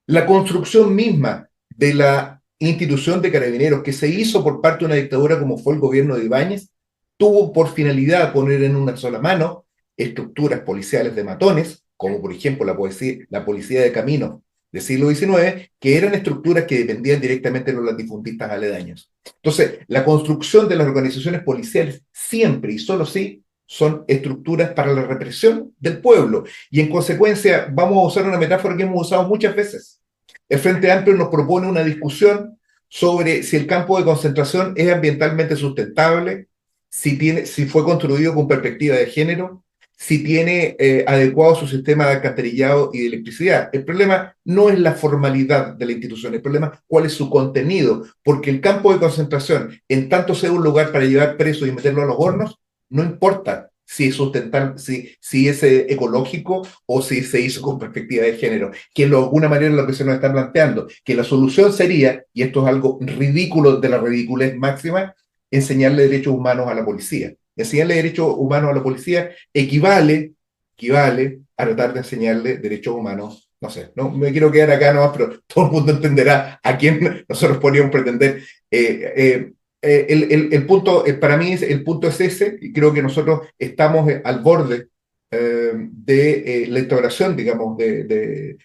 La construcción misma de la institución de Carabineros que se hizo por parte de una dictadura como fue el gobierno de Ibáñez, tuvo por finalidad poner en una sola mano estructuras policiales de matones, como por ejemplo la policía de caminos del siglo XIX, que eran estructuras que dependían directamente de los latifundistas aledaños. Entonces, la construcción de las organizaciones policiales siempre y solo sí son estructuras para la represión del pueblo. Y en consecuencia, vamos a usar una metáfora que hemos usado muchas veces. El Frente Amplio nos propone una discusión sobre si el campo de concentración es ambientalmente sustentable, si fue construido con perspectiva de género, si tiene adecuado su sistema de alcantarillado y de electricidad. El problema no es la formalidad de la institución, el problema es cuál es su contenido, porque el campo de concentración, en tanto sea un lugar para llevar presos y meterlo a los hornos, no importa si es sustentable, si es ecológico o si se hizo con perspectiva de género, que de alguna manera es lo que se nos está planteando, que la solución sería, y esto es algo ridículo de la ridiculez máxima, enseñarle derechos humanos a la policía. Enseñarle derechos humanos a la policía equivale a tratar de enseñarle derechos humanos, no sé, no me quiero quedar acá nomás, pero todo el mundo entenderá a quién nosotros podríamos pretender. El punto, para mí, el punto es ese, y creo que nosotros estamos al borde de la instauración, digamos, de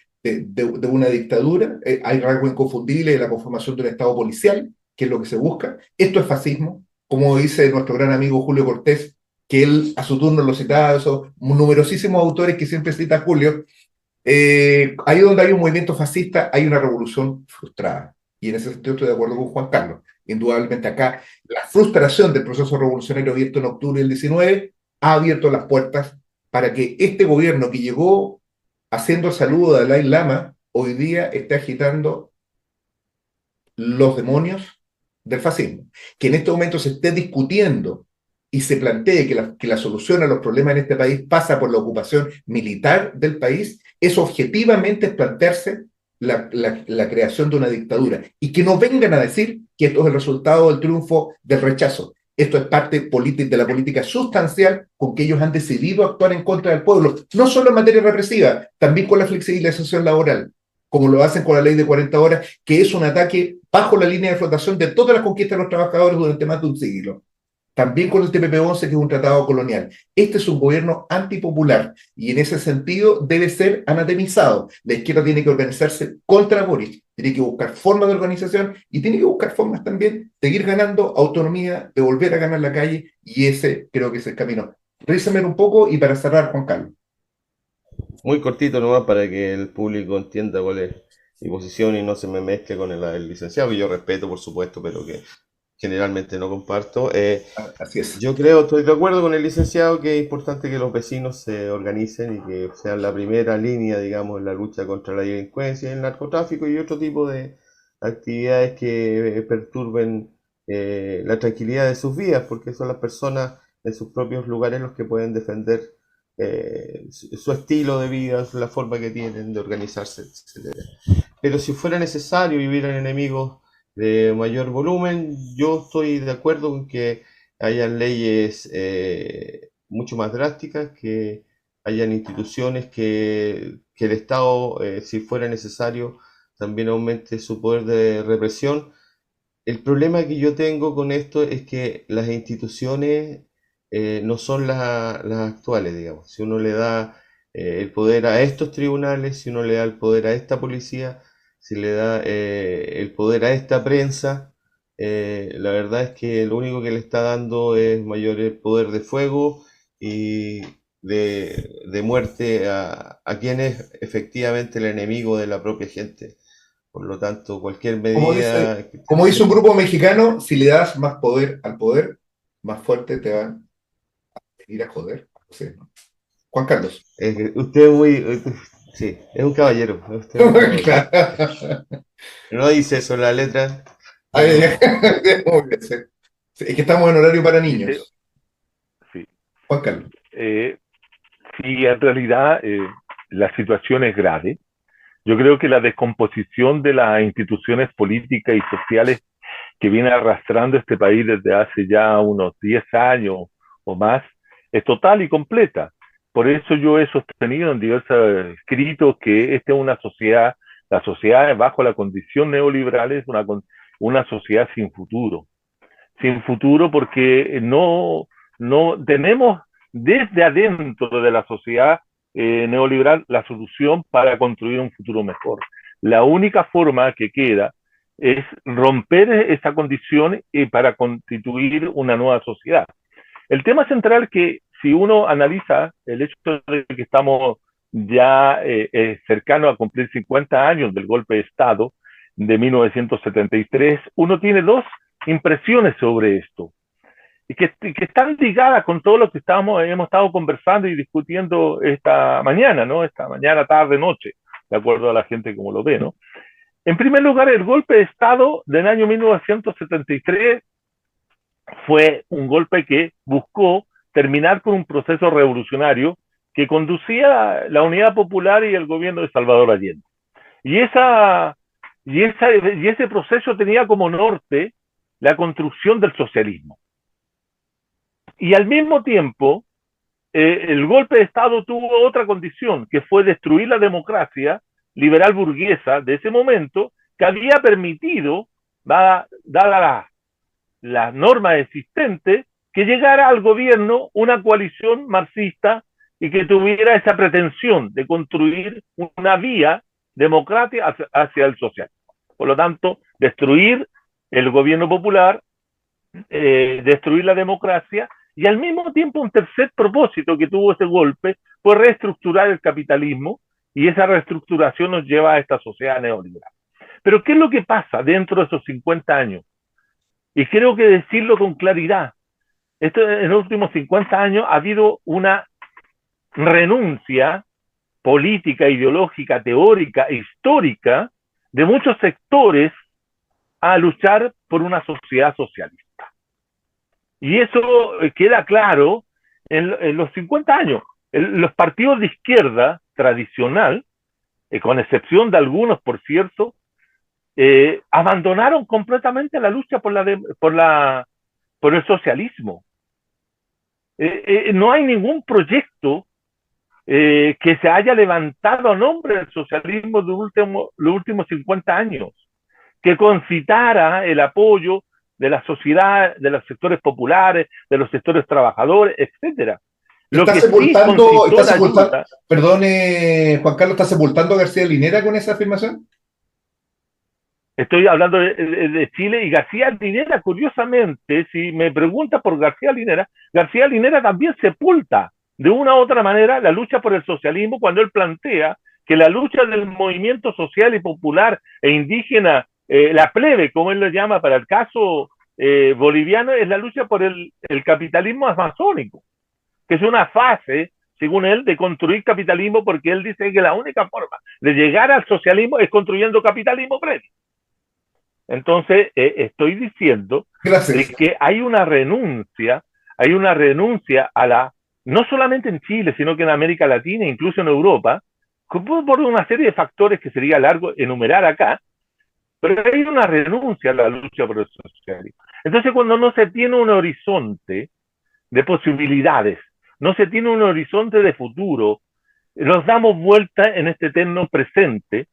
una dictadura. Hay algo inconfundible de la conformación de un Estado policial, que es lo que se busca. Esto es fascismo, como dice nuestro gran amigo Julio Cortés, que él a su turno lo citaba, esos numerosísimos autores que siempre cita Julio. Ahí donde hay un movimiento fascista, hay una revolución frustrada. Y en ese sentido estoy de acuerdo con Juan Carlos. Indudablemente acá la frustración del proceso revolucionario abierto en octubre del 19 ha abierto las puertas para que este gobierno que llegó haciendo el saludo de Dalai Lama, hoy día esté agitando los demonios del fascismo. Que en este momento se esté discutiendo y se plantee que la solución a los problemas en este país pasa por la ocupación militar del país, es objetivamente plantearse la creación de una dictadura. Y que no vengan a decir que esto es el resultado del triunfo del rechazo. Esto es parte de la política sustancial con que ellos han decidido actuar en contra del pueblo, no solo en materia represiva, también con la flexibilización laboral, como lo hacen con la ley de 40 horas, que es un ataque bajo la línea de flotación de todas las conquistas de los trabajadores durante más de un siglo. También con el TPP-11, que es un tratado colonial. Este es un gobierno antipopular y en ese sentido debe ser anatemizado. La izquierda tiene que organizarse contra Boric, tiene que buscar formas de organización y tiene que buscar formas también de ir ganando autonomía, de volver a ganar la calle, y ese creo que es el camino. Revísame un poco y para cerrar, Juan Carlos. Muy cortito nomás para que el público entienda cuál es mi posición y no se me mezcle con el licenciado, que yo respeto, por supuesto, pero que generalmente no comparto. Así es. Yo creo, estoy de acuerdo con el licenciado que es importante que los vecinos se organicen y que sean la primera línea, digamos, en la lucha contra la delincuencia, el narcotráfico y otro tipo de actividades que perturben la tranquilidad de sus vidas, porque son las personas en sus propios lugares los que pueden defender su estilo de vida, la forma que tienen de organizarse, etcétera. Pero si fuera necesario y hubieran enemigos de mayor volumen, yo estoy de acuerdo con que hayan leyes mucho más drásticas, que hayan instituciones que el Estado, si fuera necesario, también aumente su poder de represión. El problema que yo tengo con esto es que las instituciones no son las actuales, digamos. Si uno le da el poder a estos tribunales, si uno le da el poder a esta policía, si le da el poder a esta prensa, la verdad es que lo único que le está dando es mayor poder de fuego y de muerte a quien es efectivamente el enemigo de la propia gente. Por lo tanto, cualquier Como dice, medida que como tenga dice que... un grupo mexicano, si le das más poder al poder, más fuerte te van a venir a joder. No sé, ¿no? Juan Carlos. Usted es muy... sí, es un caballero. Usted es un caballero. Claro. No dice eso en la letra, Ay, pero muy bien, sí. Sí, es que estamos en horario para Dice, niños. sí, Juan Carlos. eh, sí, en realidad la situación es grave. Yo creo que la descomposición de las instituciones políticas y sociales que viene arrastrando este país desde hace ya unos 10 años o más es total y completa. Por eso yo he sostenido en diversos escritos que esta es una sociedad, la sociedad bajo la condición neoliberal es una sociedad sin futuro. Sin futuro porque no tenemos desde adentro de la sociedad neoliberal la solución para construir un futuro mejor. La única forma que queda es romper esa condición para constituir una nueva sociedad. El tema central es que si uno analiza el hecho de que estamos ya cercanos a cumplir 50 años del golpe de Estado de 1973, uno tiene dos impresiones sobre esto y que están ligadas con todo lo que hemos estado conversando y discutiendo esta mañana, ¿no? Esta mañana, tarde, noche, de acuerdo a la gente como lo ve, ¿no? En primer lugar, el golpe de Estado del año 1973 fue un golpe que buscó terminar con un proceso revolucionario que conducía la Unidad Popular y el gobierno de Salvador Allende. Y, y ese proceso tenía como norte la construcción del socialismo. Y al mismo tiempo, el golpe de Estado tuvo otra condición, que fue destruir la democracia liberal burguesa de ese momento, que había permitido, dada la norma existente, que llegara al gobierno una coalición marxista y que tuviera esa pretensión de construir una vía democrática hacia el socialismo. Por lo tanto, destruir el gobierno popular, destruir la democracia y al mismo tiempo un tercer propósito que tuvo ese golpe fue reestructurar el capitalismo y esa reestructuración nos lleva a esta sociedad neoliberal. Pero ¿qué es lo que pasa dentro de esos 50 años? Y creo que decirlo con claridad, en los últimos 50 años ha habido una renuncia política, ideológica, teórica, histórica de muchos sectores a luchar por una sociedad socialista. Y eso queda claro en los 50 años. Los partidos de izquierda tradicional, con excepción de algunos, por cierto, abandonaron completamente la lucha por el socialismo. No hay ningún proyecto que se haya levantado a nombre del socialismo de los últimos 50 años, que concitara el apoyo de la sociedad, de los sectores populares, de los sectores trabajadores, etcétera. Lo Está que sí concitó la sepultando, ayuda, perdone, Juan Carlos, ¿está sepultando a García Linera con esa afirmación? estoy hablando de Chile y García Linera, curiosamente, si me pregunta por García Linera también sepulta de una u otra manera la lucha por el socialismo cuando él plantea que la lucha del movimiento social y popular e indígena, la plebe, como él lo llama para el caso boliviano, es la lucha por el capitalismo amazónico, que es una fase, según él, de construir capitalismo, porque él dice que la única forma de llegar al socialismo es construyendo capitalismo previo. Entonces, estoy diciendo de Gracias. que hay una renuncia a la, no solamente en Chile, sino que en América Latina, incluso en Europa, por una serie de factores que sería largo enumerar acá, pero hay una renuncia a la lucha por el socialismo. Entonces, cuando no se tiene un horizonte de posibilidades, no se tiene un horizonte de futuro, nos damos vuelta en este eterno presente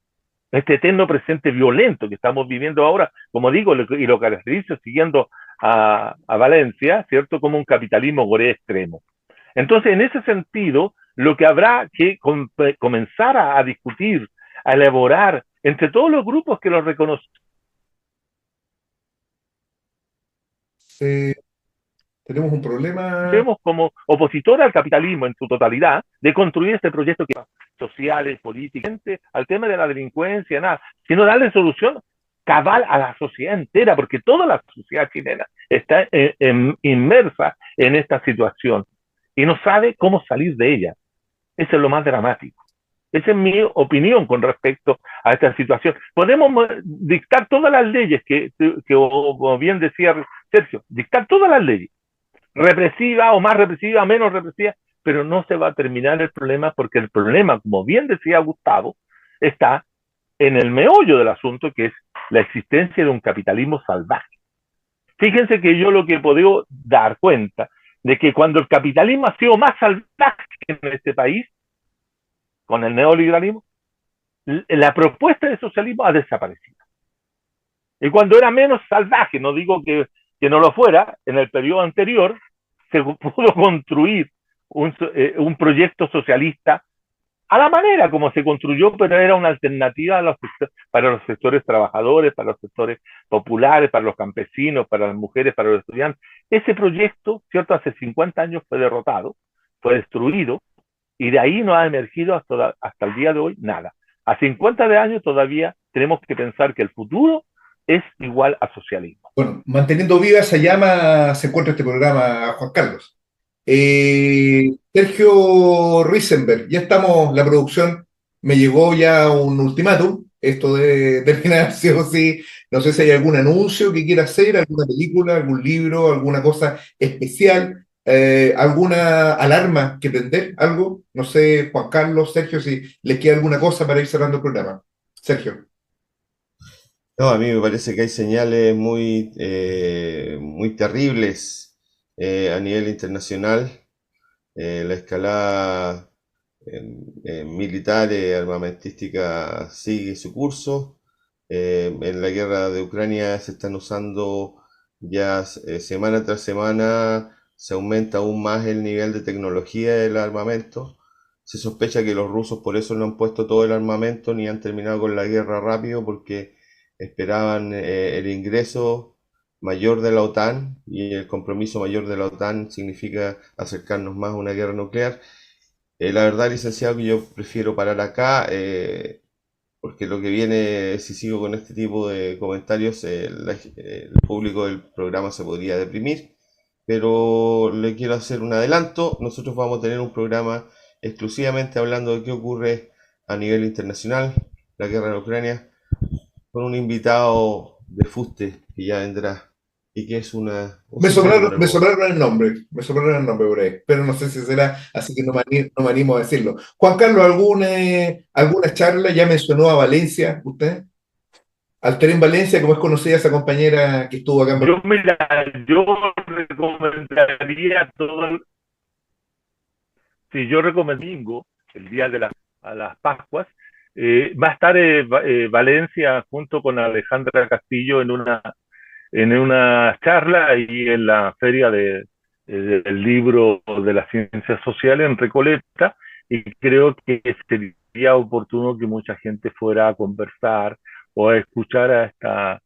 violento que estamos viviendo ahora, como digo, y lo caracterizo siguiendo a Valencia, ¿cierto? Como un capitalismo gore extremo. Entonces, en ese sentido, lo que habrá que comenzar a discutir, a elaborar entre todos los grupos que lo reconocen Eh, tenemos un problema. como opositora al capitalismo en su totalidad, de construir este proyecto que sociales, políticamente, al tema de la delincuencia, nada, sino darle solución cabal a la sociedad entera, porque toda la sociedad chilena está inmersa en esta situación y no sabe cómo salir de ella. Eso es lo más dramático. Esa es mi opinión con respecto a esta situación. Podemos dictar todas las leyes como bien decía Sergio, dictar todas las leyes, represiva o más represiva, menos represiva, pero no se va a terminar el problema porque el problema, como bien decía Gustavo, está en el meollo del asunto, que es la existencia de un capitalismo salvaje. Fíjense que yo lo que he podido dar cuenta de que cuando el capitalismo ha sido más salvaje en este país, con el neoliberalismo, la propuesta de socialismo ha desaparecido. Y cuando era menos salvaje, no digo que no lo fuera, en el periodo anterior se pudo construir un proyecto socialista a la manera como se construyó, pero era una alternativa para los sectores trabajadores, para los sectores populares, para los campesinos, para las mujeres, para los estudiantes. Ese proyecto, ¿cierto? Hace 50 años fue derrotado, fue destruido, y de ahí no ha emergido hasta el día de hoy nada. A 50 de años todavía tenemos que pensar que el futuro es igual a socialismo. Bueno, manteniendo viva esa llama se encuentra este programa, Juan Carlos. Sergio Risenberg, ya estamos, la producción me llegó ya un ultimátum, esto de terminar sí o sí. No sé si hay algún anuncio que quiera hacer, alguna película, algún libro, alguna cosa especial, alguna alarma que prender, algo. No sé, Juan Carlos, Sergio, si les queda alguna cosa para ir cerrando el programa. Sergio. No, a mí me parece que hay señales muy terribles a nivel internacional. La escalada militar armamentística sigue su curso. En la guerra de Ucrania se están usando ya semana tras semana, se aumenta aún más el nivel de tecnología del armamento. Se sospecha que los rusos por eso no han puesto todo el armamento ni han terminado con la guerra rápido porque esperaban el ingreso mayor de la OTAN, y el compromiso mayor de la OTAN significa acercarnos más a una guerra nuclear. La verdad, licenciado, que yo prefiero parar acá, porque lo que viene, si sigo con este tipo de comentarios, el público del programa se podría deprimir, pero le quiero hacer un adelanto. Nosotros vamos a tener un programa exclusivamente hablando de qué ocurre a nivel internacional, la guerra en Ucrania, con un invitado de fuste que ya vendrá y que es un Me secreto sobraron, por el me momento. sobraron el nombre, me sobraron el nombre por ahí, pero no sé si será, así que no me animo a decirlo. Juan Carlos, ¿alguna charla? Ya mencionó a Valencia, usted. Alteré en Valencia, como es conocida esa compañera que estuvo acá en Yo, mira, yo recomendaría todo, si yo recomiendo el día de a las Pascuas, va a estar Valencia junto con Alejandra Castillo en una charla y en la feria del libro de las ciencias sociales en Recoleta, y creo que sería oportuno que mucha gente fuera a conversar o a escuchar a esta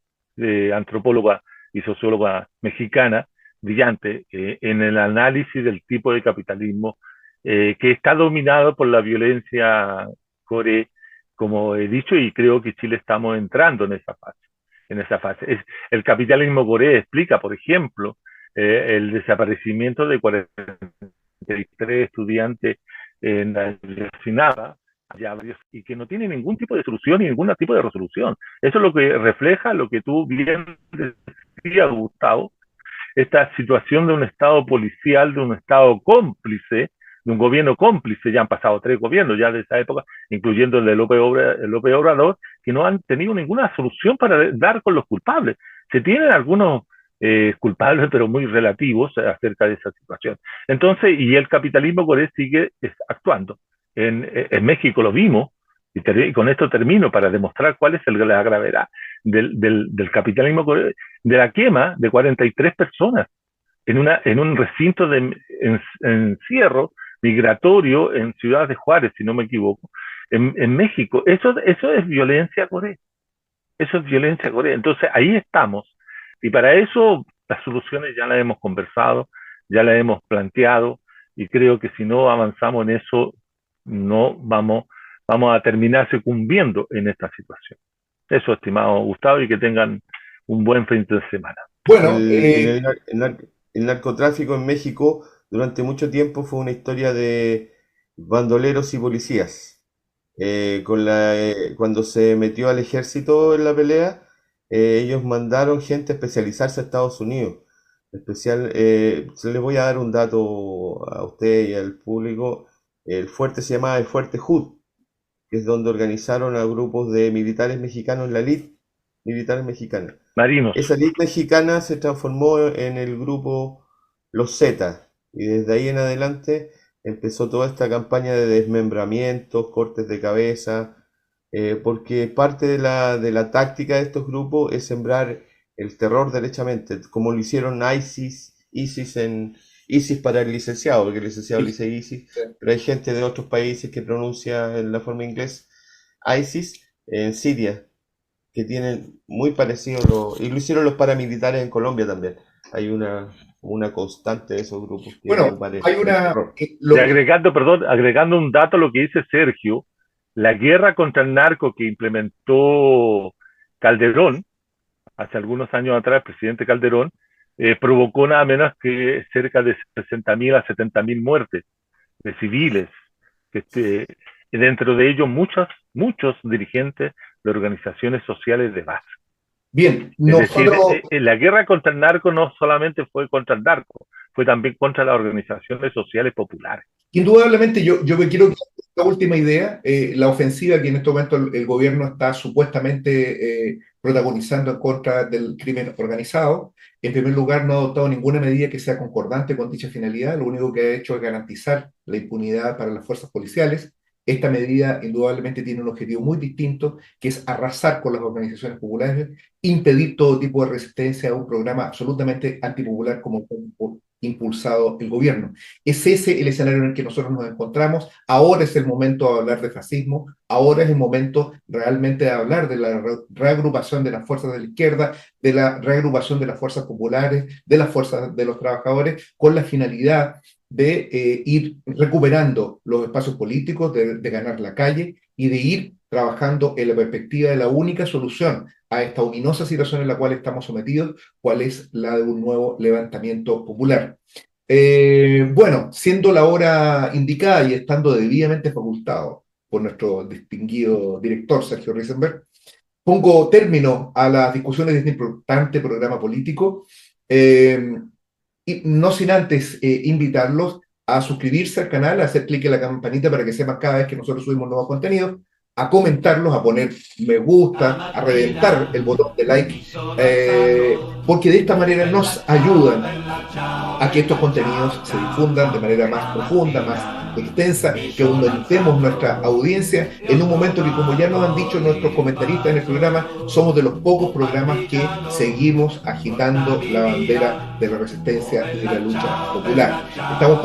antropóloga y socióloga mexicana brillante en el análisis del tipo de capitalismo que está dominado por la violencia core, como he dicho, y creo que Chile estamos entrando en esa fase. El capitalismo core explica, por ejemplo, el desaparecimiento de 43 estudiantes en la Yosinada, y que no tiene ningún tipo de solución y ningún tipo de resolución. Eso es lo que refleja lo que tú bien decías, Gustavo, esta situación de un Estado policial, de un Estado cómplice, de un gobierno cómplice. Ya han pasado 3 gobiernos ya de esa época, incluyendo el de López Obrador, que no han tenido ninguna solución para dar con los culpables. Se tienen algunos culpables, pero muy relativos acerca de esa situación. Entonces, y el capitalismo core sigue actuando. En México lo vimos, y con esto termino para demostrar cuál es la gravedad del capitalismo core, de la quema de 43 personas en un recinto de encierro migratorio en Ciudad de Juárez, si no me equivoco, en México. Eso es violencia core. Eso es violencia core. Entonces ahí estamos. Y para eso las soluciones ya las hemos conversado, ya las hemos planteado, y creo que si no avanzamos en eso, no vamos a terminar sucumbiendo en esta situación. Eso, estimado Gustavo, y que tengan un buen fin de semana. Bueno, el narcotráfico en México durante mucho tiempo fue una historia de bandoleros y policías. Cuando se metió al ejército en la pelea, ellos mandaron gente a especializarse a Estados Unidos. Les voy a dar un dato a usted y al público. El fuerte se llamaba el Fuerte Hood, que es donde organizaron a grupos de militares mexicanos, la elite militar mexicana. Marinos. Esa elite mexicana se transformó en el grupo Los Zetas, y desde ahí en adelante empezó toda esta campaña de desmembramientos, cortes de cabeza, porque parte de la táctica de estos grupos es sembrar el terror derechamente, como lo hicieron ISIS para el licenciado, porque el licenciado le dice ISIS, pero hay gente de otros países que pronuncia en la forma inglés ISIS en Siria, que tienen muy parecido, y lo hicieron los paramilitares en Colombia también. Hay una constante de esos grupos. Bueno, hay una... agregando un dato a lo que dice Sergio, la guerra contra el narco que implementó Calderón, hace algunos años atrás, el presidente Calderón, provocó nada menos que cerca de 60.000 a 70.000 muertes de civiles, dentro de ellos muchos dirigentes de organizaciones sociales de base. Bien, la guerra contra el narco no solamente fue contra el narco, fue también contra las organizaciones sociales populares. Indudablemente, yo me quiero quedar con esta última idea, la ofensiva que en este momento el gobierno está supuestamente protagonizando en contra del crimen organizado. En primer lugar, no ha adoptado ninguna medida que sea concordante con dicha finalidad, lo único que ha hecho es garantizar la impunidad para las fuerzas policiales. Esta medida indudablemente tiene un objetivo muy distinto, que es arrasar con las organizaciones populares, impedir todo tipo de resistencia a un programa absolutamente antipopular como impulsado el gobierno. Es ese el escenario en el que nosotros nos encontramos. Ahora es el momento de hablar de fascismo, ahora es el momento realmente de hablar de la reagrupación de las fuerzas de la izquierda, de la reagrupación de las fuerzas populares, de las fuerzas de los trabajadores, con la finalidad de ir recuperando los espacios políticos, de ganar la calle y de ir trabajando en la perspectiva de la única solución a esta ominosa situación en la cual estamos sometidos, cuál es la de un nuevo levantamiento popular. Bueno, siendo la hora indicada y estando debidamente facultado por nuestro distinguido director Sergio Risenberg, pongo término a las discusiones de este importante programa político, y no sin antes invitarlos a suscribirse al canal, a hacer clic en la campanita para que sepan cada vez que nosotros subimos nuevos contenidos, a comentarlos, a poner me gusta, a reventar el botón de like, porque de esta manera nos ayudan a que estos contenidos se difundan de manera más profunda, más extensa, que aumentemos nuestra audiencia en un momento que, como ya nos han dicho nuestros comentaristas en el programa, somos de los pocos programas que seguimos agitando la bandera de la resistencia y de la lucha popular. Estamos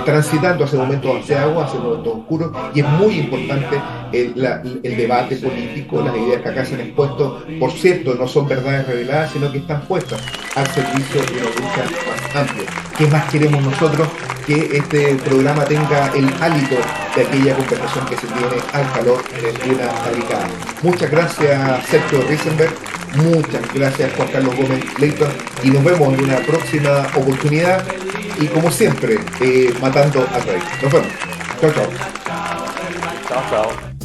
transitando hacia momentos de agua, hacia momentos oscuros, y es muy importante el debate político. Las ideas que acá se han expuesto, por cierto, no son verdades reveladas, sino que están puestas al servicio de una lucha más amplia. ¿Qué más queremos nosotros que este programa tenga el hálito de aquella conversación que se tiene al calor de una barricada. Muchas gracias, Sergio Risenberg. Muchas gracias, Juan Carlos Gómez Leighton. Y nos vemos en una próxima oportunidad. Y como siempre, matando al rey. Nos vemos. Chao, chao. Chao, chao.